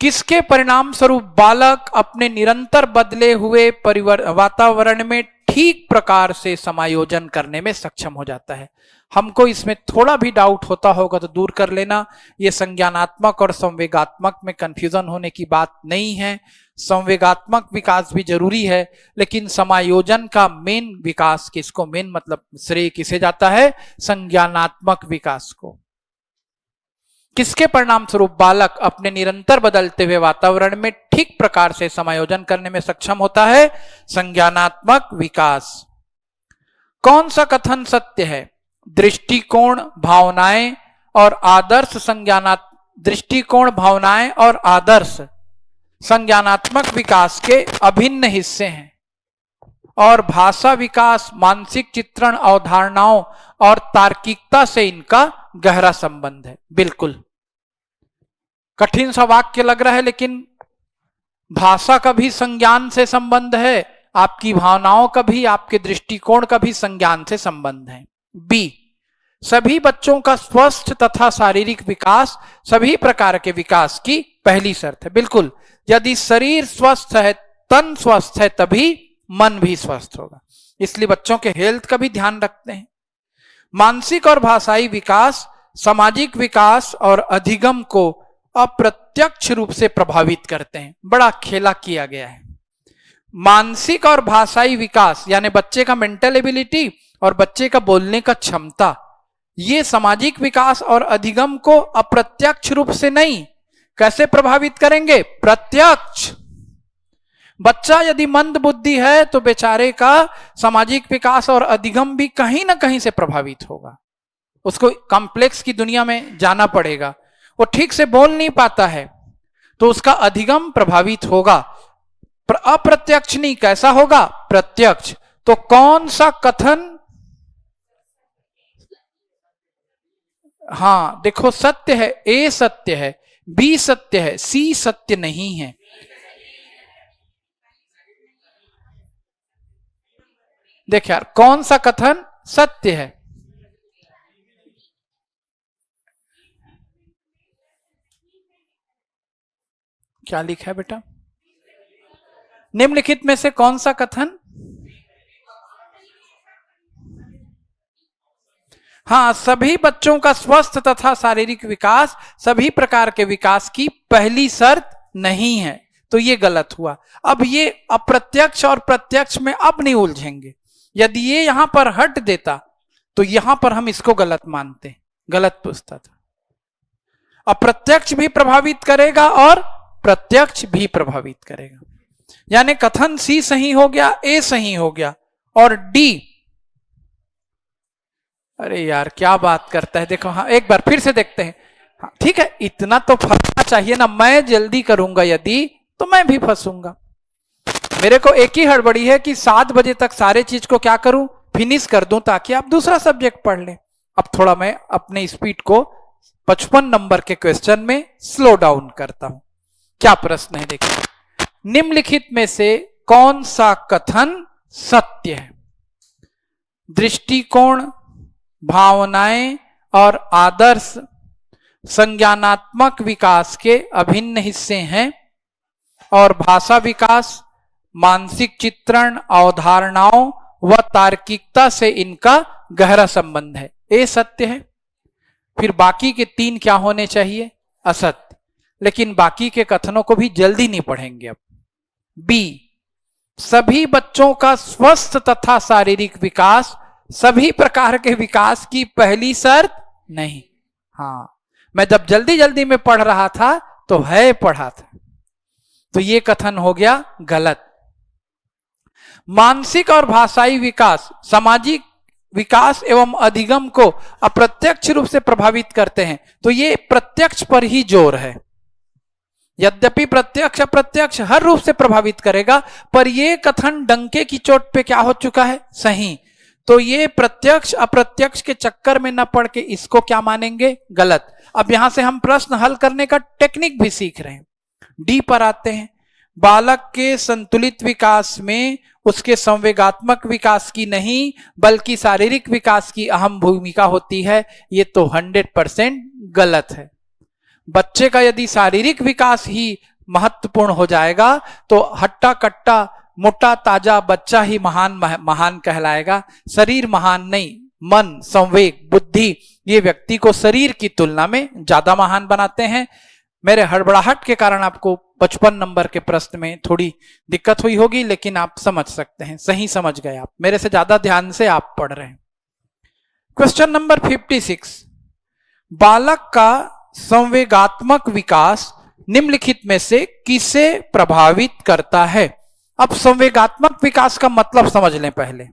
किसके परिणाम स्वरूप बालक अपने निरंतर बदले हुए वातावरण में ठीक प्रकार से समायोजन करने में सक्षम हो जाता है। हमको इसमें थोड़ा भी डाउट होता होगा तो दूर कर लेना, ये संज्ञानात्मक और संवेगात्मक में कंफ्यूजन होने की बात नहीं है। संवेगात्मक विकास भी जरूरी है, लेकिन समायोजन का मेन विकास किसको, मेन मतलब श्रेय किसे जाता है, संज्ञानात्मक विकास को। किसके परिणाम स्वरूप बालक अपने निरंतर बदलते हुए वातावरण में ठीक प्रकार से समायोजन करने में सक्षम होता है, संज्ञानात्मक विकास। कौन सा कथन सत्य है, दृष्टिकोण, भावनाएं और आदर्श दृष्टिकोण, भावनाएं और आदर्श संज्ञानात्मक विकास के अभिन्न हिस्से हैं, और भाषा विकास, मानसिक चित्रण, अवधारणाओं और तार्किकता से इनका गहरा संबंध है। बिल्कुल कठिन सा वाक्य लग रहा है, लेकिन भाषा का भी संज्ञान से संबंध है, आपकी भावनाओं का भी, आपके दृष्टिकोण का भी संज्ञान से संबंध है। बी, सभी बच्चों का स्वस्थ तथा शारीरिक विकास सभी प्रकार के विकास की पहली शर्त है। बिल्कुल, यदि शरीर स्वस्थ है, तन स्वस्थ है, तभी मन भी स्वस्थ होगा। इसलिए बच्चों के हेल्थ का भी ध्यान रखते हैं। मानसिक और भाषाई विकास सामाजिक विकास और अधिगम को अप्रत्यक्ष रूप से प्रभावित करते हैं। बड़ा खेला किया गया है। मानसिक और भाषाई विकास यानी बच्चे का मेंटल एबिलिटी और बच्चे का बोलने का क्षमता, ये सामाजिक विकास और अधिगम को अप्रत्यक्ष रूप से नहीं, कैसे प्रभावित करेंगे? प्रत्यक्ष। बच्चा यदि मंद बुद्धि है तो बेचारे का सामाजिक विकास और अधिगम भी कहीं ना कहीं से प्रभावित होगा। उसको कॉम्प्लेक्स की दुनिया में जाना पड़ेगा, वो ठीक से बोल नहीं पाता है तो उसका अधिगम प्रभावित होगा। अप्रत्यक्ष नहीं, कैसा होगा? प्रत्यक्ष। तो कौन सा कथन? हाँ देखो, सत्य है, ए सत्य है, बी सत्य है, सी सत्य नहीं है। देख यार, कौन सा कथन सत्य है? क्या लिखा है बेटा? निम्नलिखित में से कौन सा कथन? हाँ, सभी बच्चों का स्वस्थ तथा शारीरिक विकास सभी प्रकार के विकास की पहली शर्त नहीं है, तो ये गलत हुआ। अब ये अप्रत्यक्ष और प्रत्यक्ष में अब नहीं उलझेंगे। यदि ये यहां पर हट देता तो यहां पर हम इसको गलत मानते, गलत पूछता था। अप्रत्यक्ष भी प्रभावित करेगा और प्रत्यक्ष भी प्रभावित करेगा, यानी कथन सी सही हो गया, ए सही हो गया और डी। अरे यार क्या बात करता है, देखो हाँ एक बार फिर से देखते हैं। हाँ ठीक है, इतना तो फंसना चाहिए ना। मैं जल्दी करूंगा यदि तो मैं भी फंसूंगा। मेरे को एक ही हड़बड़ी है कि 7 बजे तक सारे चीज को क्या करूं, फिनिश कर दूं ताकि आप दूसरा सब्जेक्ट पढ़ लें। अब थोड़ा मैं अपने स्पीड को 55 नंबर के क्वेश्चन में स्लो डाउन करता हूं। क्या प्रश्न है देखिए, निम्नलिखित में से कौन सा कथन सत्य है? दृष्टिकोण, भावनाएं और आदर्श संज्ञानात्मक विकास के अभिन्न हिस्से हैं और भाषा विकास, मानसिक चित्रण, अवधारणाओं व तार्किकता से इनका गहरा संबंध है। ये सत्य है। फिर बाकी के 3 क्या होने चाहिए? असत्य। लेकिन बाकी के कथनों को भी जल्दी नहीं पढ़ेंगे अब। बी, सभी बच्चों का स्वस्थ तथा शारीरिक विकास सभी प्रकार के विकास की पहली शर्त नहीं। हाँ, मैं जब जल्दी जल्दी में पढ़ रहा था तो है पढ़ा था, तो ये कथन हो गया गलत। मानसिक और भाषाई विकास सामाजिक विकास एवं अधिगम को अप्रत्यक्ष रूप से प्रभावित करते हैं, तो ये प्रत्यक्ष पर ही जोर है। यद्यपि प्रत्यक्ष अप्रत्यक्ष हर रूप से प्रभावित करेगा, पर यह कथन डंके की चोट पे क्या हो चुका है? सही। तो ये प्रत्यक्ष अप्रत्यक्ष के चक्कर में न पड़ के इसको क्या मानेंगे? गलत। अब यहां से हम प्रश्न हल करने का टेक्निक भी सीख रहे हैं। डी पर आते हैं। बालक के संतुलित विकास में उसके संवेगात्मक विकास की नहीं बल्कि शारीरिक विकास की अहम भूमिका होती है। ये तो 100% गलत है। बच्चे का यदि शारीरिक विकास ही महत्वपूर्ण हो जाएगा तो हट्टा कट्टा मोटा ताजा बच्चा ही महान कहलाएगा। शरीर महान नहीं, मन, संवेग, बुद्धि ये व्यक्ति को शरीर की तुलना में ज्यादा महान बनाते हैं। मेरे हड़बड़ाहट के कारण आपको 55 नंबर के प्रश्न में थोड़ी दिक्कत हुई होगी, लेकिन आप समझ सकते हैं, सही समझ गए आप, मेरे से ज्यादा ध्यान से आप पढ़ रहे हैं। क्वेश्चन नंबर 56, बालक का संवेगात्मक विकास निम्नलिखित में से किसे प्रभावित करता है? अब संवेगात्मक विकास का मतलब समझ लें पहले।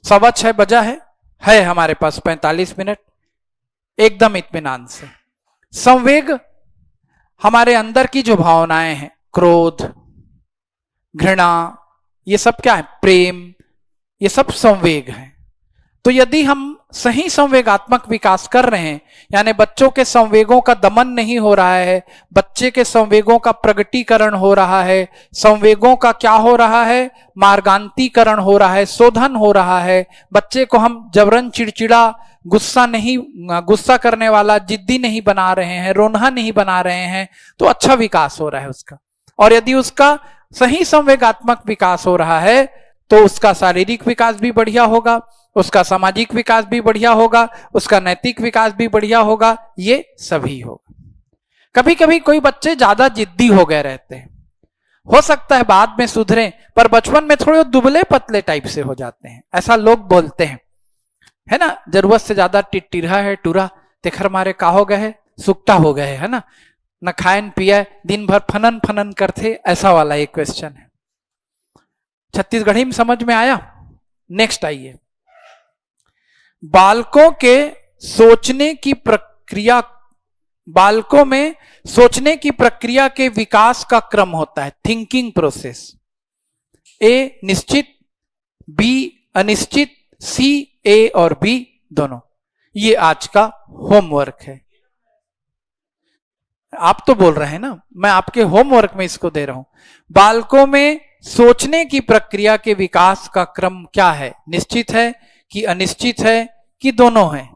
6:15 बजा है हमारे पास 45 मिनट, एकदम इत्मीनान से। संवेग हमारे अंदर की जो भावनाएं हैं, क्रोध, घृणा, ये सब क्या है? प्रेम, ये सब संवेग है। तो यदि हम सही संवेगात्मक विकास कर रहे हैं, यानी बच्चों के संवेगों का दमन नहीं हो रहा है, बच्चे के संवेगों का प्रगटीकरण हो रहा है, संवेगों का क्या हो रहा है? मार्गांतीकरण हो रहा है, शोधन हो रहा है। बच्चे को हम जबरन चिड़चिड़ा, गुस्सा करने वाला, जिद्दी नहीं बना रहे हैं, रोन्हा नहीं बना रहे हैं, तो अच्छा विकास हो रहा है उसका। और यदि उसका सही संवेगात्मक विकास हो रहा है तो उसका शारीरिक विकास भी बढ़िया होगा, उसका सामाजिक विकास भी बढ़िया होगा, उसका नैतिक विकास भी बढ़िया होगा, ये सभी होगा। कभी कभी कोई बच्चे ज्यादा जिद्दी हो गए रहते हैं, हो सकता है बाद में सुधरें, पर बचपन में थोड़े दुबले पतले टाइप से हो जाते हैं, ऐसा लोग बोलते हैं। है ना, जरूरत से ज्यादा टिटिरहा है टूरा तेखर मारे का हो गए है, सुक्ता हो गए है ना, न खायन पिया दिन भर फनन फनन करते, ऐसा वाला एक क्वेश्चन है। छत्तीसगढ़ी में समझ में आया। नेक्स्ट आइए, बालकों के सोचने की प्रक्रिया, बालकों में सोचने की प्रक्रिया के विकास का क्रम होता है थिंकिंग प्रोसेस। ए निश्चित, बी अनिश्चित, सी ए और बी दोनों। ये आज का होमवर्क है। आप तो बोल रहे हैं ना, मैं आपके होमवर्क में इसको दे रहा हूं। बालकों में सोचने की प्रक्रिया के विकास का क्रम क्या है, निश्चित है कि अनिश्चित है कि दोनों है?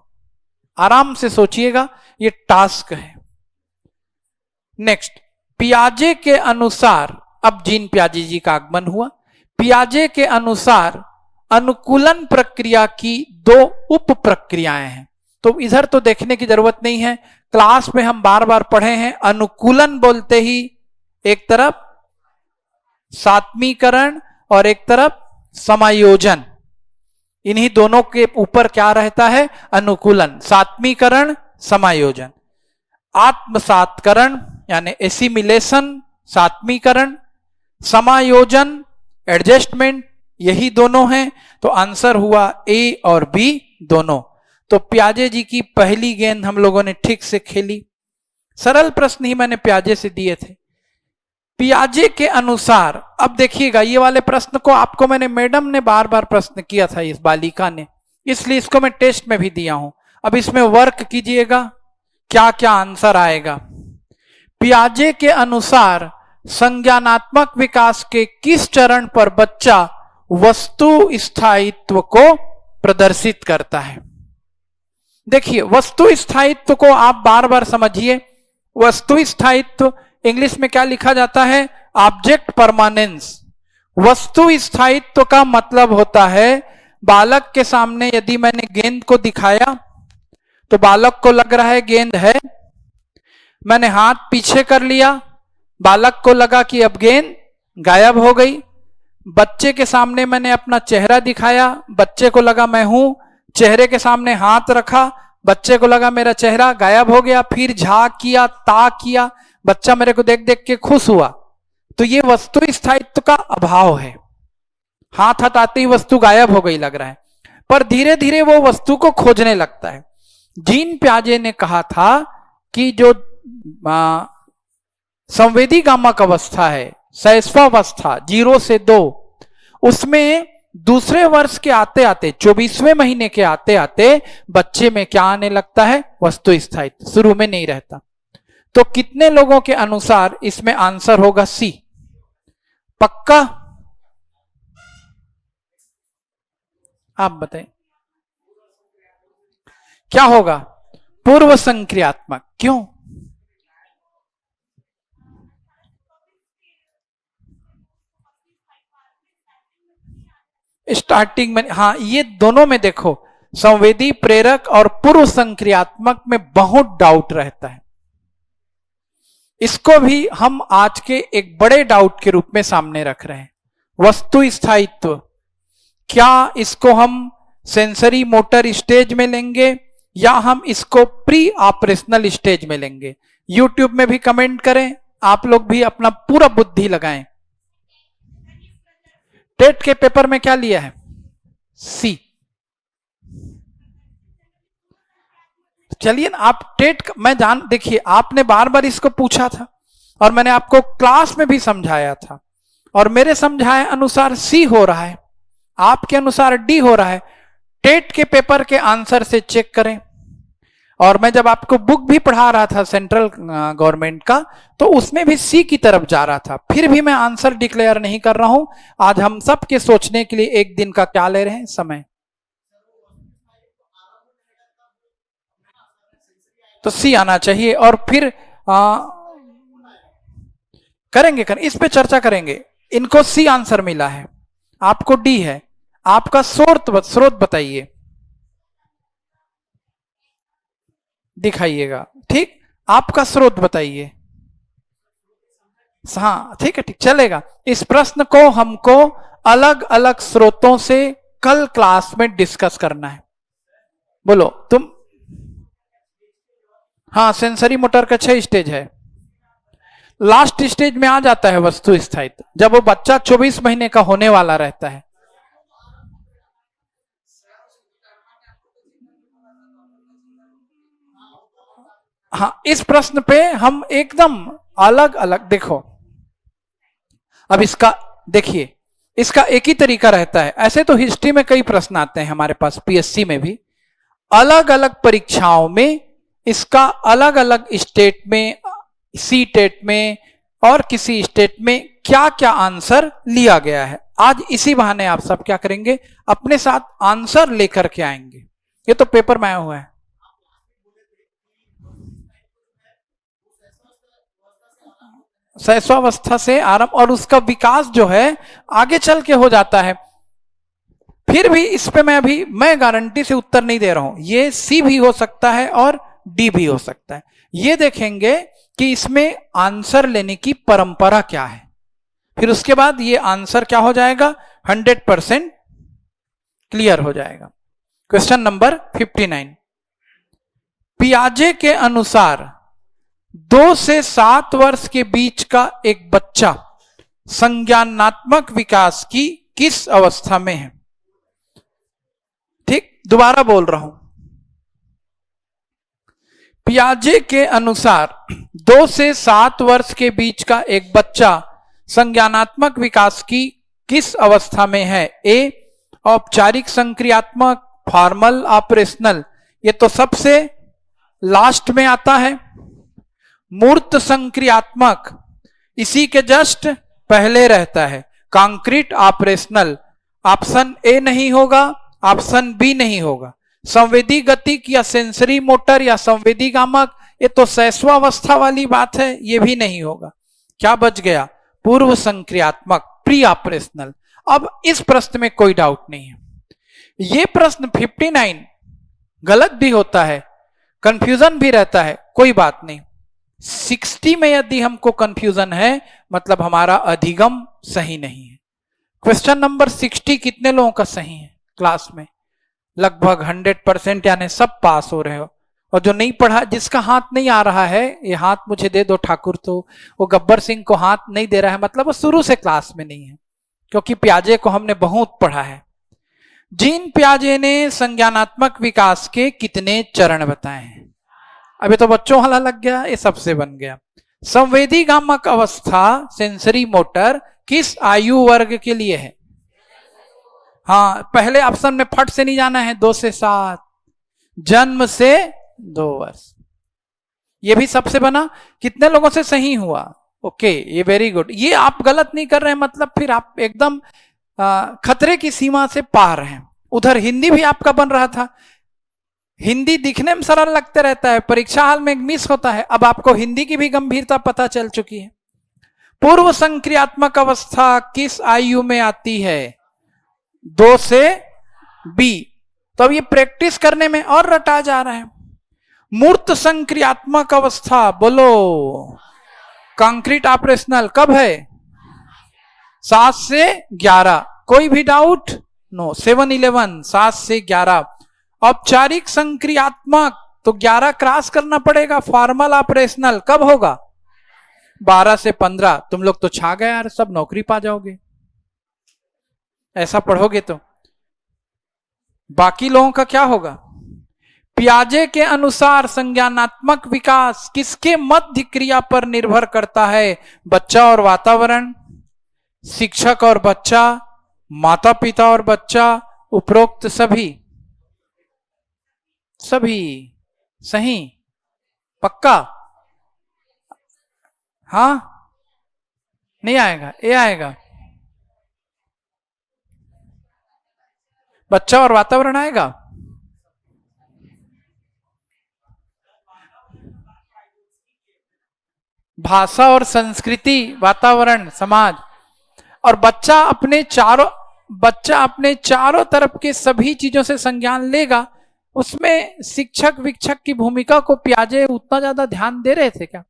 आराम से सोचिएगा, ये टास्क है। नेक्स्ट, पियाजे के अनुसार, अब जीन पियाजे जी का आगमन हुआ। पियाजे के अनुसार अनुकूलन प्रक्रिया की दो उप प्रक्रियाएं हैं। तो इधर तो देखने की जरूरत नहीं है, क्लास में हम बार बार पढ़े हैं। अनुकूलन बोलते ही एक तरफ सात्मीकरण और एक तरफ समायोजन, इन्हीं दोनों के ऊपर क्या रहता है? अनुकूलन, सात्मीकरण, समायोजन। आत्मसात्करण यानी एसिमिलेशन, सात्मीकरण, समायोजन, एडजस्टमेंट, यही दोनों हैं। तो आंसर हुआ ए और बी दोनों। तो पियाजे जी की पहली गेंद हम लोगों ने ठीक से खेली। सरल प्रश्न ही मैंने पियाजे से दिए थे। पियाजे के अनुसार, अब देखिएगा ये वाले प्रश्न को आपको मैंने, मैडम ने बार बार प्रश्न किया था इस बालिका ने, इसलिए इसको मैं टेस्ट में भी दिया हूं। अब इसमें वर्क कीजिएगा, क्या क्या आंसर आएगा। पियाजे के अनुसार संज्ञानात्मक विकास के किस चरण पर बच्चा वस्तु स्थायित्व को प्रदर्शित करता है? देखिए, वस्तु स्थायित्व को आप बार बार समझिए। वस्तु स्थायित्व इंग्लिश में क्या लिखा जाता है? Object permanence. वस्तु स्थायित्व का मतलब होता है, बालक के सामने यदि मैंने गेंद को दिखाया तो बालक को लग रहा है गेंद है, मैंने हाथ पीछे कर लिया, बालक को लगा कि अब गेंद गायब हो गई। बच्चे के सामने मैंने अपना चेहरा दिखाया, बच्चे को लगा मैं हूं, चेहरे के सामने हाथ रखा, बच्चे को लगा मेरा चेहरा गायब हो गया। फिर झांक किया, ताक किया, बच्चा मेरे को देख देख के खुश हुआ। तो ये वस्तु स्थायित्व का अभाव है। हाथ हटाते ही वस्तु गायब हो गई लग रहा है, पर धीरे धीरे वो वस्तु को खोजने लगता है। जीन पियाजे ने कहा था कि जो संवेदी गामक अवस्था है, शैशवावस्था 0 से 2, उसमें दूसरे वर्ष के आते आते, 24वें महीने के आते आते बच्चे में क्या आने लगता है? वस्तु स्थायित्व। शुरू में नहीं रहता। तो कितने लोगों के अनुसार इसमें आंसर होगा सी? पक्का? आप बताएं क्या होगा? पूर्व संक्रियात्मक। क्यों? स्टार्टिंग में, हाँ, ये दोनों में देखो, संवेदी, प्रेरक और पूर्व संक्रियात्मक में बहुत डाउट रहता है। इसको भी हम आज के एक बड़े डाउट के रूप में सामने रख रहे हैं। वस्तु स्थायित्व, क्या इसको हम सेंसरी मोटर स्टेज में लेंगे या हम इसको प्री ऑपरेशनल स्टेज में लेंगे? यूट्यूब में भी कमेंट करें, आप लोग भी अपना पूरा बुद्धि लगाएं। टेट के पेपर में क्या लिया है? सी। चलिए ना, आप टेट, मैं देखिए आपने बार बार इसको पूछा था और मैंने आपको क्लास में भी समझाया था, और मेरे समझाए अनुसार सी हो रहा है, आपके अनुसार डी हो रहा है। टेट के पेपर के आंसर से चेक करें। और मैं जब आपको बुक भी पढ़ा रहा था सेंट्रल गवर्नमेंट का, तो उसमें भी सी की तरफ जा रहा था। फिर भी मैं आंसर डिक्लेयर नहीं कर रहा हूं। आज हम सब के सोचने के लिए एक दिन का क्या ले रहे हैं? समय। तो सी आना चाहिए। और फिर करेंगे इस पे चर्चा करेंगे। इनको सी आंसर मिला है, आपको डी है। आपका स्रोत बताइए, दिखाइएगा। ठीक, आपका स्रोत बताइए। हाँ ठीक है, ठीक चलेगा। इस प्रश्न को हमको अलग अलग स्रोतों से कल क्लास में डिस्कस करना है। बोलो तुम। हाँ, सेंसरी मोटर का 6 स्टेज है। लास्ट स्टेज में आ जाता है वस्तु स्थायित्व, जब वो बच्चा 24 महीने का होने वाला रहता है। हाँ, इस प्रश्न पे हम एकदम अलग अलग देखो। अब इसका देखिए, इसका एक ही तरीका रहता है। ऐसे तो हिस्ट्री में कई प्रश्न आते हैं हमारे पास, पीएससी में भी, अलग अलग परीक्षाओं में इसका अलग अलग स्टेट में, सी टेट में और किसी स्टेट में क्या क्या आंसर लिया गया है। आज इसी बहाने आप सब क्या करेंगे, अपने साथ आंसर लेकर के आएंगे। ये तो पेपर में आया हुआ है। शैशवावस्था से आरंभ, और उसका विकास जो है आगे चल के हो जाता है। फिर भी इस पे मैं गारंटी से उत्तर नहीं दे रहा हूं। ये सी भी हो सकता है और डी भी हो सकता है। ये देखेंगे कि इसमें आंसर लेने की परंपरा क्या है, फिर उसके बाद ये आंसर क्या हो जाएगा, 100% क्लियर हो जाएगा। क्वेश्चन नंबर 59, पियाजे के अनुसार 2 से 7 वर्ष के बीच का एक बच्चा संज्ञानात्मक विकास की किस अवस्था में है? ठीक, दोबारा बोल रहा हूं। पियाजे के अनुसार 2 से 7 वर्ष के बीच का एक बच्चा संज्ञानात्मक विकास की किस अवस्था में है? ए औपचारिक संक्रियात्मक, फॉर्मल ऑपरेशनल, ये तो सबसे लास्ट में आता है। मूर्त संक्रियात्मक इसी के जस्ट पहले रहता है। कॉन्क्रीट ऑपरेशनल, ऑप्शन ए नहीं होगा, ऑप्शन बी नहीं होगा। संवेदी गतिक या सेंसरी मोटर या संवेदी गामक, ये तो शैशवावस्था वाली बात है, ये भी नहीं होगा। क्या बच गया? पूर्व संक्रियात्मक, प्री ऑपरेशनल। अब इस प्रश्न में कोई डाउट नहीं है। ये प्रश्न 59 गलत भी होता है, कंफ्यूजन भी रहता है, कोई बात नहीं। 60 में यदि हमको कंफ्यूजन है, मतलब हमारा अधिगम सही नहीं है। क्वेश्चन नंबर 60 कितने लोगों का सही है क्लास में? लगभग 100%, यानी सब पास हो रहे हो। और जो नहीं पढ़ा, जिसका हाथ नहीं आ रहा है, ये हाथ मुझे दे दो ठाकुर, तो वो गब्बर सिंह को हाथ नहीं दे रहा है, मतलब वो शुरू से क्लास में नहीं है, क्योंकि पियाजे को हमने बहुत पढ़ा है। जीन पियाजे ने संज्ञानात्मक विकास के कितने चरण बताए हैं? अभी तो बच्चों वाला लग गया, ये सबसे बन गया। संवेदी गामक अवस्था, सेंसरी मोटर, किस आयु वर्ग के लिए है? हाँ, पहले ऑप्शन में फट से नहीं जाना है। 2 से 7, जन्म से 2 वर्ष, ये भी सबसे बना। कितने लोगों से सही हुआ? ओके, ये वेरी गुड। ये आप गलत नहीं कर रहे हैं, मतलब फिर आप एकदम खतरे की सीमा से पार हैं। उधर हिंदी भी आपका बन रहा था। हिंदी दिखने में सरल लगते रहता है, परीक्षा हाल में मिस होता है। अब आपको हिंदी की भी गंभीरता पता चल चुकी है। पूर्व संक्रियात्मक अवस्था किस आयु में आती है? 2 से बी। तो अब ये प्रैक्टिस करने में और रटा जा रहा है। मूर्त संक्रियात्मक अवस्था, बोलो। कंक्रीट ऑपरेशनल कब है? 7 से 11। कोई भी डाउट? नो। 7-11, 7 से 11। औपचारिक संक्रियात्मक तो 11 क्रॉस करना पड़ेगा। फॉर्मल ऑपरेशनल कब होगा? 12 से 15। तुम लोग तो छा गए यार, सब नौकरी पा जाओगे ऐसा पढ़ोगे तो। बाकी लोगों का क्या होगा? पियाजे के अनुसार संज्ञानात्मक विकास किसके मध्य क्रिया पर निर्भर करता है? बच्चा और वातावरण, शिक्षक और बच्चा, माता पिता और बच्चा, उपरोक्त सभी। सभी सही, पक्का? हाँ, नहीं आएगा, ये आएगा। बच्चा और वातावरण आएगा। भाषा और संस्कृति, वातावरण, समाज। और बच्चा अपने चारों तरफ के सभी चीजों से संज्ञान लेगा। उसमें शिक्षक विक्षक की भूमिका को पियाजे उतना ज्यादा ध्यान दे रहे थे क्या?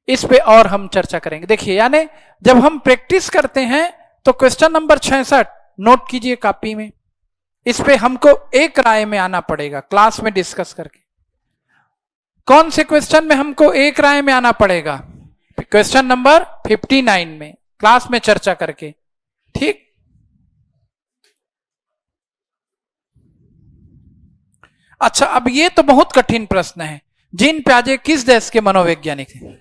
इस पे और हम चर्चा करेंगे। देखिए, यानी जब हम प्रैक्टिस करते हैं तो क्वेश्चन नंबर 66 नोट कीजिए कॉपी में। इस पे हमको एक राय में आना पड़ेगा, क्लास में डिस्कस करके। कौन से क्वेश्चन में हमको एक राय में आना पड़ेगा? क्वेश्चन नंबर 59 में, क्लास में चर्चा करके। ठीक, अच्छा, अब ये तो बहुत कठिन प्रश्न है। जीन पियाजे किस देश के मनोवैज्ञानिक हैं?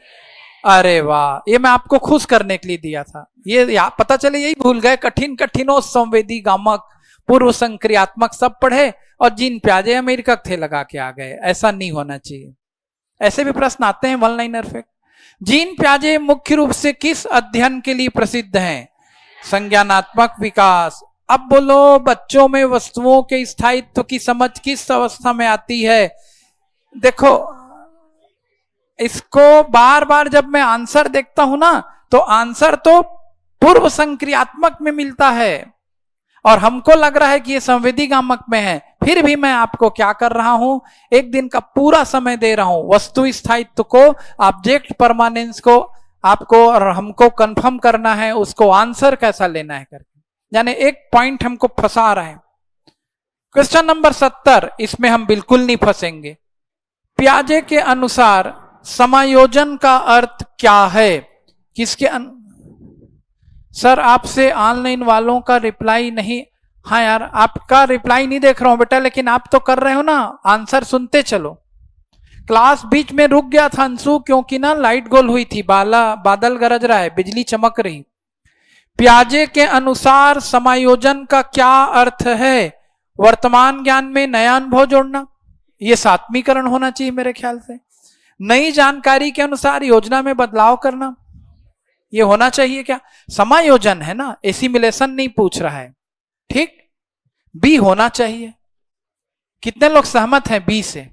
अरे वाह, ये मैं आपको खुश करने के लिए दिया था। ये पता चले यही भूल गए, कठिन कठिनो संवेदी गामक पूर्व संक्रियात्मक सब पढ़े और जीन पियाजे अमेरिका थे लगा के आ गए। ऐसा नहीं होना चाहिए। ऐसे भी प्रश्न आते हैं वन लाइनर पे। जीन पियाजे मुख्य रूप से किस अध्ययन के लिए प्रसिद्ध हैं? संज्ञानात्मक विकास। अब बोलो, बच्चों में वस्तुओं के स्थायित्व की समझ किस अवस्था में आती है? देखो, इसको बार बार जब मैं आंसर देखता हूं ना, तो आंसर तो पूर्व संक्रियात्मक में मिलता है और हमको लग रहा है कि ये संवेदी गामक में है। फिर भी मैं आपको क्या कर रहा हूं, एक दिन का पूरा समय दे रहा हूं वस्तु स्थायित्व को, ऑब्जेक्ट परमानेंस को आपको और हमको कंफर्म करना है, उसको आंसर कैसा लेना है करके। यानी एक पॉइंट हमको फंसा रहा है। क्वेश्चन नंबर 70, इसमें हम बिल्कुल नहीं फंसेंगे। पियाजे के अनुसार समायोजन का अर्थ क्या है? किसके सर, आपसे ऑनलाइन वालों का रिप्लाई नहीं। हाँ यार, आपका रिप्लाई नहीं देख रहा हूं बेटा, लेकिन आप तो कर रहे हो ना, आंसर सुनते चलो। क्लास बीच में रुक गया था अंशु, क्योंकि ना लाइट गोल हुई थी, बादल गरज रहा है, बिजली चमक रही। पियाजे के अनुसार समायोजन का क्या अर्थ है? वर्तमान ज्ञान में नया अनुभव जोड़ना, यह सात्मीकरण होना चाहिए मेरे ख्याल से। नई जानकारी के अनुसार योजना में बदलाव करना, ये होना चाहिए क्या? समायोजन है ना, एसिमिलेशन नहीं पूछ रहा है। ठीक, बी होना चाहिए। कितने लोग सहमत हैं बी से?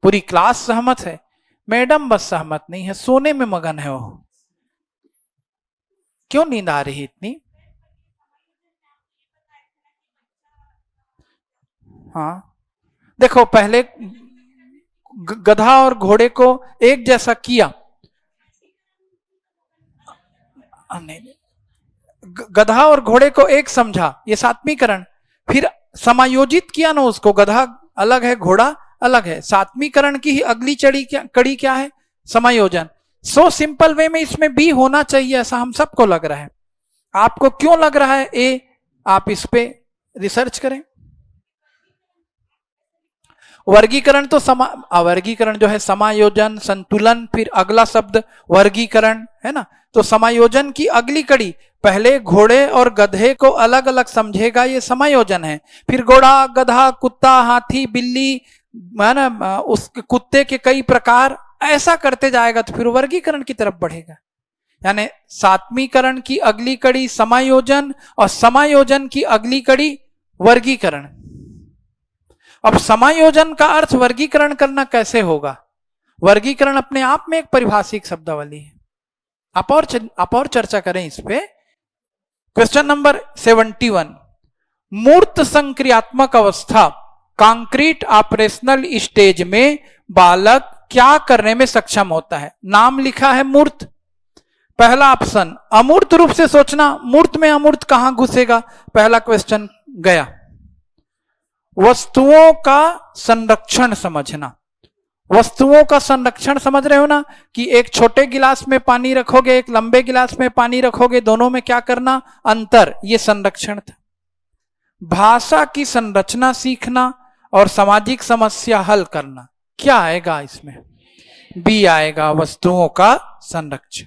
पूरी क्लास सहमत है, मैडम बस सहमत नहीं है, सोने में मगन है वो। क्यों नींद आ रही इतनी? हाँ देखो, पहले गधा और घोड़े को एक जैसा किया, नहीं, गधा और घोड़े को एक समझा, ये सात्मीकरण। फिर समायोजित किया ना उसको, गधा अलग है घोड़ा अलग है। सात्मीकरण की ही अगली कड़ी क्या है? समायोजन। सो सिंपल वे में इसमें बी होना चाहिए, ऐसा हम सबको लग रहा है। आपको क्यों लग रहा है ए? आप इस पे रिसर्च करें। वर्गीकरण तो वर्गीकरण जो है समायोजन, संतुलन, फिर अगला शब्द वर्गीकरण है ना। तो समायोजन की अगली कड़ी, पहले घोड़े और गधे को अलग अलग समझेगा, ये समायोजन है। फिर घोड़ा, गधा, कुत्ता, हाथी, बिल्ली, है ना, उस कुत्ते के कई प्रकार, ऐसा करते जाएगा तो फिर वर्गीकरण की तरफ बढ़ेगा। यानी सात्मीकरण की अगली कड़ी समायोजन और समायोजन की अगली कड़ी वर्गीकरण। अब समायोजन का अर्थ वर्गीकरण करना कैसे होगा? वर्गीकरण अपने आप में एक परिभाषिक शब्दावली है। आप और चर्चा करें इस पे। क्वेश्चन नंबर 71, मूर्त संक्रियात्मक अवस्था, कॉन्क्रीट ऑपरेशनल स्टेज में बालक क्या करने में सक्षम होता है? नाम लिखा है मूर्त। पहला ऑप्शन, अमूर्त रूप से सोचना, मूर्त में अमूर्त कहां घुसेगा? पहला क्वेश्चन गया। वस्तुओं का संरक्षण समझना, वस्तुओं का संरक्षण समझ रहे हो ना, कि एक छोटे गिलास में पानी रखोगे, एक लंबे गिलास में पानी रखोगे, दोनों में क्या करना? अंतर, ये संरक्षण था। भाषा की संरचना सीखना और सामाजिक समस्या हल करना, क्या आएगा इसमें? बी आएगा, वस्तुओं का संरक्षण।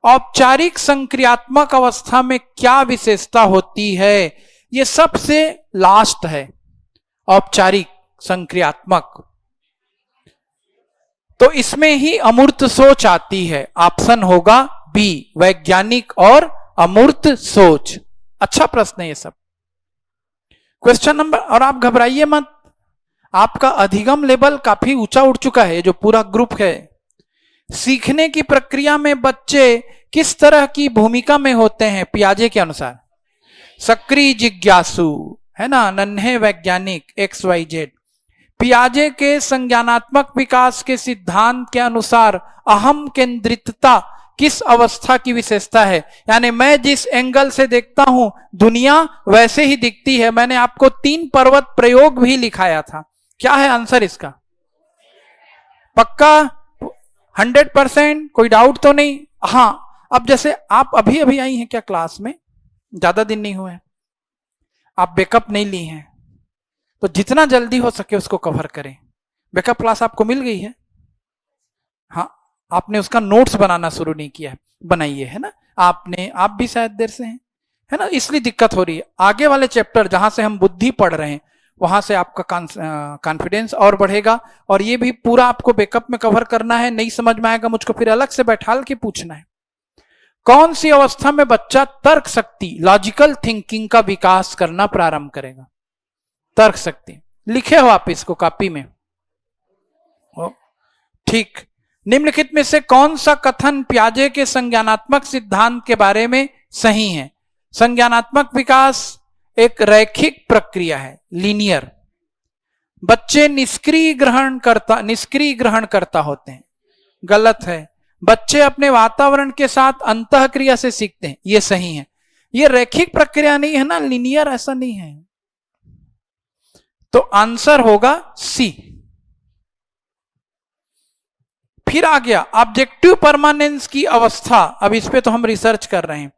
औपचारिक संक्रियात्मक अवस्था में क्या विशेषता होती है? ये सबसे लास्ट है, औपचारिक संक्रियात्मक। तो इसमें ही अमूर्त सोच आती है। ऑप्शन होगा बी, वैज्ञानिक और अमूर्त सोच। अच्छा प्रश्न है ये सब। क्वेश्चन नंबर, और आप घबराइए मत, आपका अधिगम लेवल काफी ऊंचा उठ चुका है, जो पूरा ग्रुप है। सीखने की प्रक्रिया में बच्चे किस तरह की भूमिका में होते हैं पियाजे के अनुसार? सक्रिय जिज्ञासु, है ना, नन्हे वैज्ञानिक, XYZ। पियाजे के संज्ञानात्मक विकास के सिद्धांत के अनुसार अहम केंद्रितता किस अवस्था की विशेषता है, यानी मैं जिस एंगल से देखता हूं दुनिया वैसे ही दिखती है। मैंने आपको 3 पर्वत प्रयोग भी लिखाया था। क्या है आंसर इसका? पक्का 100%? कोई डाउट तो नहीं? हाँ, अब जैसे आप अभी अभी आई हैं क्या क्लास में, ज्यादा दिन नहीं हुए, आप बैकअप नहीं ली हैं, तो जितना जल्दी हो सके उसको कवर करें। बैकअप क्लास आपको मिल गई है? हाँ, आपने उसका नोट्स बनाना शुरू नहीं किया है, बनाइए, है ना। आप भी शायद देर से हैं, है ना, इसलिए दिक्कत हो रही है। आगे वाले चैप्टर जहां से हम बुद्धि पढ़ रहे हैं वहां से आपका कॉन्फिडेंस और बढ़ेगा। और ये भी पूरा आपको बैकअप में कवर करना है। नहीं समझ में आएगा मुझको फिर अलग से बैठाल के पूछना है। कौन सी अवस्था में बच्चा तर्क शक्ति, लॉजिकल थिंकिंग का विकास करना प्रारंभ करेगा? तर्क शक्ति लिखे हो आप इसको कॉपी में? ठीक। निम्नलिखित में से कौन सा कथन पियाजे के संज्ञानात्मक सिद्धांत के बारे में सही है? संज्ञानात्मक विकास एक रैखिक प्रक्रिया है, लीनियर। बच्चे निष्क्रिय ग्रहणकर्ता होते हैं, गलत है। बच्चे अपने वातावरण के साथ अंतःक्रिया से सीखते हैं, ये सही है। ये रैखिक प्रक्रिया नहीं है ना, लीनियर ऐसा नहीं है। तो आंसर होगा सी। फिर आ गया ऑब्जेक्टिव परमानेंस की अवस्था। अब इस पे तो हम रिसर्च कर रहे हैं।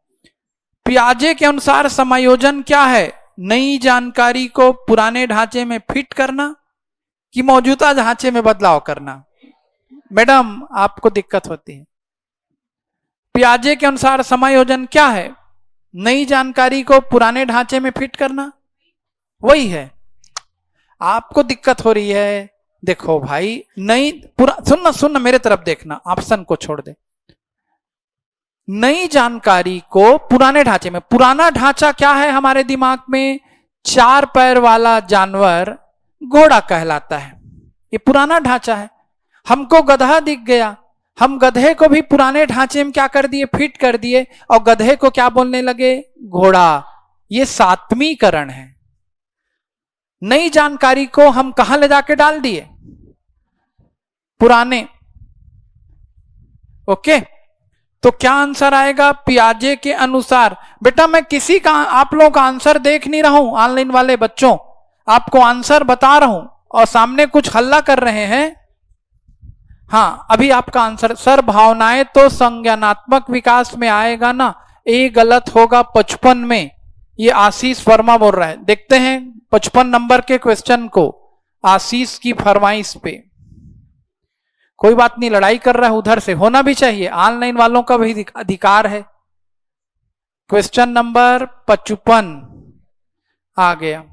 पियाजे के अनुसार समायोजन क्या है? नई जानकारी को पुराने ढांचे में फिट करना कि मौजूदा ढांचे में बदलाव करना? मैडम आपको दिक्कत होती है। पियाजे के अनुसार समायोजन क्या है? नई जानकारी को पुराने ढांचे में फिट करना, वही है। आपको दिक्कत हो रही है। देखो भाई, नई सुनना मेरे तरफ देखना, ऑप्शन को छोड़ दे। नई जानकारी को पुराने ढांचे में, पुराना ढांचा क्या है हमारे दिमाग में? 4 पैर वाला जानवर घोड़ा कहलाता है, ये पुराना ढांचा है। हमको गधा दिख गया, हम गधे को भी पुराने ढांचे में क्या कर दिए? फिट कर दिए, और गधे को क्या बोलने लगे? घोड़ा। ये सात्वीकरण है। नई जानकारी को हम कहां ले जाके डाल दिए? पुराने। ओके, तो क्या आंसर आएगा? पियाजे के अनुसार। बेटा मैं किसी का, आप लोगों का आंसर देख नहीं रहा हूं, ऑनलाइन वाले बच्चों, आपको आंसर बता रहा हूं और सामने कुछ हल्ला कर रहे हैं। हाँ, अभी आपका आंसर सर भावनाएं तो संज्ञानात्मक विकास में आएगा ना? ए गलत होगा 55 में। ये आशीष वर्मा बोल रहा है। देखते हैं 55 नंबर के क्वेश्चन को, आशीष की फरमाइश पे। कोई बात नहीं, लड़ाई कर रहा है उधर से, होना भी चाहिए, ऑनलाइन वालों का भी अधिकार है। क्वेश्चन नंबर 55 आ गया।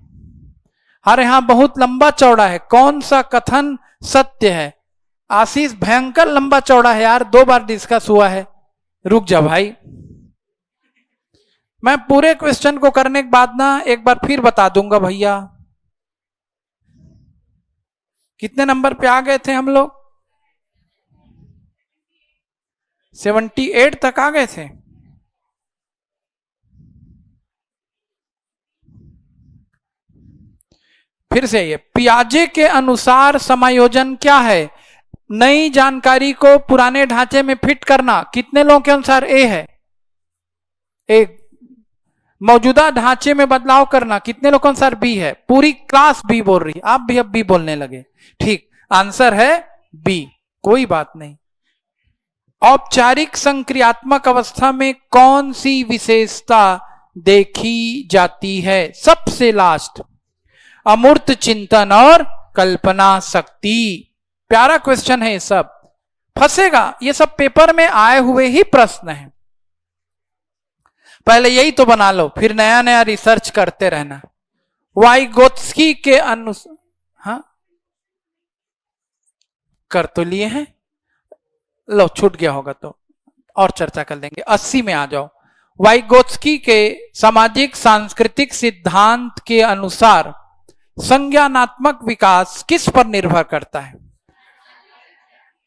अरे हाँ, बहुत लंबा चौड़ा है। कौन सा कथन सत्य है? आशीष भयंकर लंबा चौड़ा है यार, 2 बार डिस्कस हुआ है। रुक जा भाई, मैं पूरे क्वेश्चन को करने के बाद ना एक बार फिर बता दूंगा भैया। कितने नंबर पे आ गए थे हम लोग? 78 तक आ गए थे। फिर से ये पियाजे के अनुसार समायोजन क्या है? नई जानकारी को पुराने ढांचे में फिट करना। कितने लोगों के अनुसार ए है? एक। मौजूदा ढांचे में बदलाव करना, कितने लोगों के अनुसार बी है? पूरी क्लास बी बोल रही, आप भी अब बी बोलने लगे। ठीक, आंसर है बी, कोई बात नहीं। औपचारिक संक्रियात्मक अवस्था में कौन सी विशेषता देखी जाती है? सबसे लास्ट, अमूर्त चिंतन और कल्पना शक्ति। प्यारा क्वेश्चन है, ये सब फंसेगा, ये सब पेपर में आए हुए ही प्रश्न है। पहले यही तो बना लो, फिर नया नया रिसर्च करते रहना। वाइगोत्स्की के अनुसार, हाँ कर तो लिए हैं, लो छूट गया होगा तो और चर्चा कर लेंगे। 80 में आ जाओ। वाइगोत्स्की के सामाजिक सांस्कृतिक सिद्धांत के अनुसार संज्ञानात्मक विकास किस पर निर्भर करता है?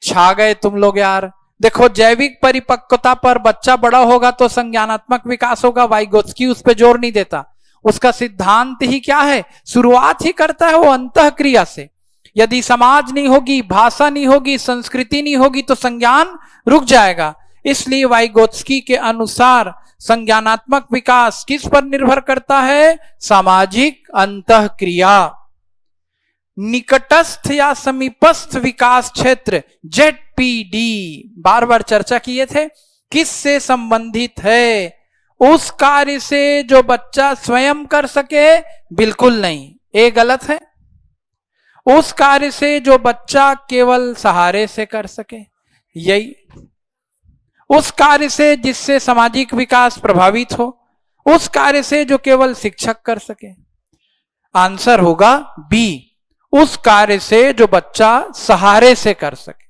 छा गए तुम लोग यार। देखो, जैविक परिपक्वता पर बच्चा बड़ा होगा तो संज्ञानात्मक विकास होगा। वाइगोत्स्की उस पर जोर नहीं देता। उसका सिद्धांत ही क्या है? शुरुआत ही करता है वो अंतःक्रिया से। यदि समाज नहीं होगी, भाषा नहीं होगी, संस्कृति नहीं होगी तो संज्ञान रुक जाएगा। इसलिए वाइगोत्स्की के अनुसार संज्ञानात्मक विकास किस पर निर्भर करता है? सामाजिक अंतःक्रिया। निकटस्थ या समीपस्थ विकास क्षेत्र जेडपीडी बार बार चर्चा किए थे, किससे संबंधित है? उस कार्य से जो बच्चा स्वयं कर सके? बिल्कुल नहीं, ये गलत है। उस कार्य से जो बच्चा केवल सहारे से कर सके, यही। उस कार्य से जिससे सामाजिक विकास प्रभावित हो, उस कार्य से जो केवल शिक्षक कर सके। आंसर होगा बी, उस कार्य से जो बच्चा सहारे से कर सके।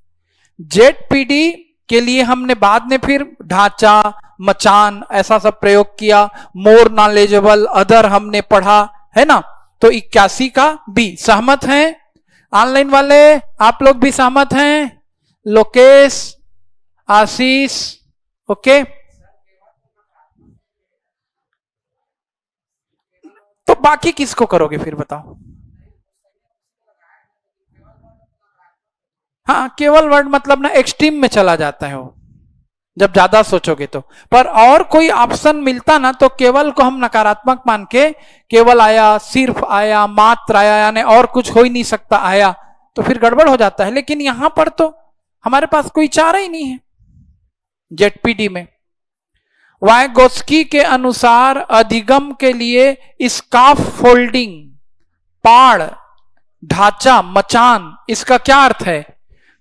जेडपीडी के लिए हमने बाद में फिर ढांचा, मचान ऐसा सब प्रयोग किया। मोर नॉलेजेबल अदर हमने पढ़ा है ना। तो 81 का बी। सहमत हैं ऑनलाइन वाले? आप लोग भी सहमत हैं? लोकेश, आशीष, ओके। तो बाकी किसको करोगे फिर बताओ? हाँ, केवल वर्ड मतलब ना एक्सट्रीम में चला जाता है वो, जब ज्यादा सोचोगे तो। पर और कोई ऑप्शन मिलता ना तो केवल को हम नकारात्मक मान के, केवल आया, सिर्फ आया, मात्र आया, यानी और कुछ हो ही नहीं सकता आया, तो फिर गड़बड़ हो जाता है। लेकिन यहां पर तो हमारे पास कोई चारा ही नहीं है। जेडपीडी में वाइगोत्स्की के अनुसार अधिगम के लिए स्काफ फोल्डिंग, पाड़, ढांचा, मचान, इसका क्या अर्थ है?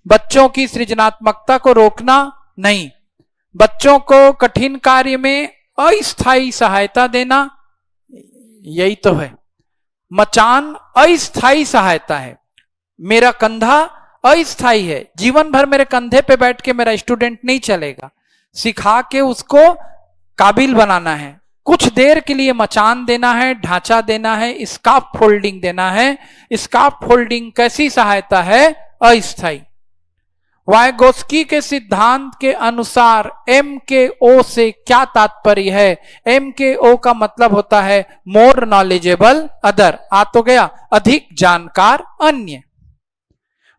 बच्चों की सृजनात्मकता को रोकना नहीं, बच्चों को कठिन कार्य में अस्थायी सहायता देना, यही तो है। मचान अस्थायी सहायता है। मेरा कंधा अस्थायी है, जीवन भर मेरे कंधे पे बैठ के मेरा स्टूडेंट नहीं चलेगा, सिखा के उसको काबिल बनाना है। कुछ देर के लिए मचान देना है, ढांचा देना है, स्काफ फोल्डिंग देना है। स्काफ फोल्डिंग कैसी सहायता है? अस्थायी। वाइगोत्स्की के सिद्धांत के अनुसार MKO से क्या तात्पर्य है? MKO का मतलब होता है मोर नॉलेजेबल अदर, आ तो गया, अधिक जानकार अन्य।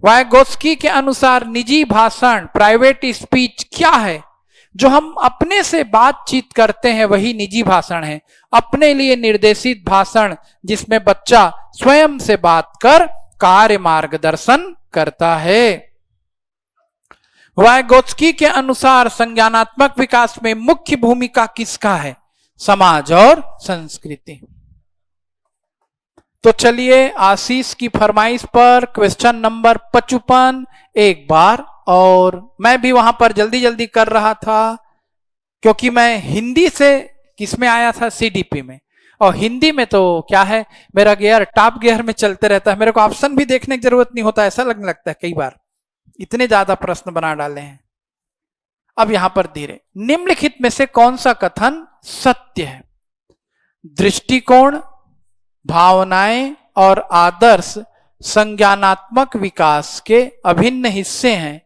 वाइगोत्स्की के अनुसार निजी भाषण, प्राइवेट स्पीच क्या है? जो हम अपने से बातचीत करते हैं वही निजी भाषण है। अपने लिए निर्देशित भाषण जिसमें बच्चा स्वयं से बात कर कार्य मार्गदर्शन करता है। वाइगोत्स्की के अनुसार संज्ञानात्मक विकास में मुख्य भूमिका किसका है? समाज और संस्कृति। तो चलिए आशीष की फरमाइश पर क्वेश्चन नंबर 55 एक बार, और मैं भी वहां पर जल्दी जल्दी कर रहा था क्योंकि मैं हिंदी से किसमें आया था? CDP में। और हिंदी में तो क्या है, मेरा गियर टॉप गियर में चलते रहता है, मेरे को ऑप्शन भी देखने की जरूरत नहीं होता, ऐसा लगने लगता है कई बार, इतने ज्यादा प्रश्न बना डाले हैं। अब यहां पर धीरे, निम्नलिखित में से कौन सा कथन सत्य है? दृष्टिकोण, भावनाएं और आदर्श संज्ञानात्मक विकास के अभिन्न हिस्से हैं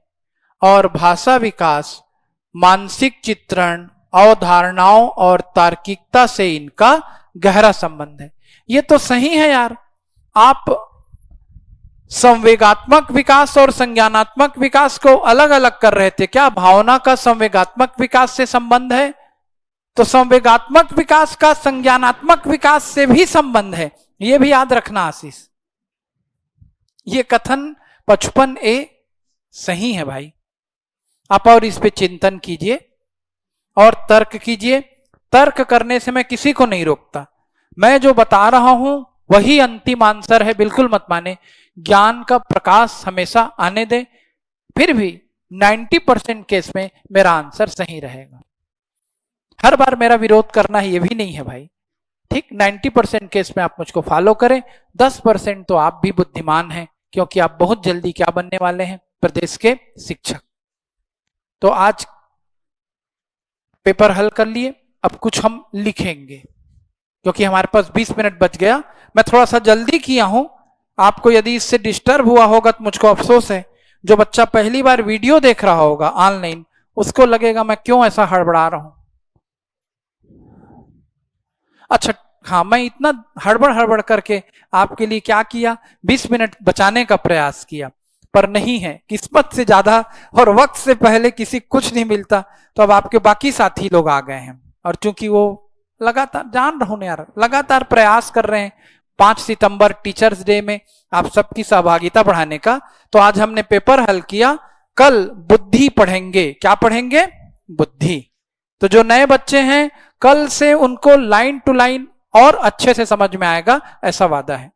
और भाषा विकास, मानसिक चित्रण, अवधारणाओं और तार्किकता से इनका गहरा संबंध है। ये तो सही है यार। आप संवेगात्मक विकास और संज्ञानात्मक विकास को अलग अलग कर रहे थे क्या? भावना का संवेगात्मक विकास से संबंध है, तो संवेगात्मक विकास का संज्ञानात्मक विकास से भी संबंध है, यह भी याद रखना आशीष। यह कथन 55A सही है भाई। आप और इस पे चिंतन कीजिए और तर्क कीजिए। तर्क करने से मैं किसी को नहीं रोकता, मैं जो बता रहा हूं वही अंतिम आंसर है, बिल्कुल मत माने। ज्ञान का प्रकाश हमेशा आने दे, फिर भी 90% केस में मेरा आंसर सही रहेगा। हर बार मेरा विरोध करना है ये भी नहीं है भाई, ठीक। 90% केस में आप मुझको फॉलो करें, 10% तो आप भी बुद्धिमान हैं क्योंकि आप बहुत जल्दी क्या बनने वाले हैं? प्रदेश के शिक्षक। तो आज पेपर हल कर लिए, अब कुछ हम लिखेंगे क्योंकि हमारे पास 20 मिनट बच गया। मैं थोड़ा सा जल्दी किया हूं, आपको यदि इससे डिस्टर्ब हुआ होगा तो मुझको अफसोस है। जो बच्चा पहली बार वीडियो देख रहा होगा ऑनलाइन, उसको लगेगा मैं क्यों ऐसा हड़बड़ा रहा हूं। अच्छा हाँ, मैं इतना हड़बड़ करके आपके लिए क्या किया, 20 मिनट बचाने का प्रयास किया। पर नहीं है, किस्मत से ज्यादा और वक्त से पहले किसी कुछ नहीं मिलता। तो अब आपके बाकी साथी लोग आ गए हैं, और चूंकि वो लगातार, जान रहा हूं यार, लगातार प्रयास कर रहे हैं 5 सितंबर टीचर्स डे में आप सबकी सहभागिता बढ़ाने का। तो आज हमने पेपर हल किया, कल बुद्धि पढ़ेंगे। क्या पढ़ेंगे? बुद्धि। तो जो नए बच्चे हैं कल से उनको लाइन टू लाइन और अच्छे से समझ में आएगा, ऐसा वादा है।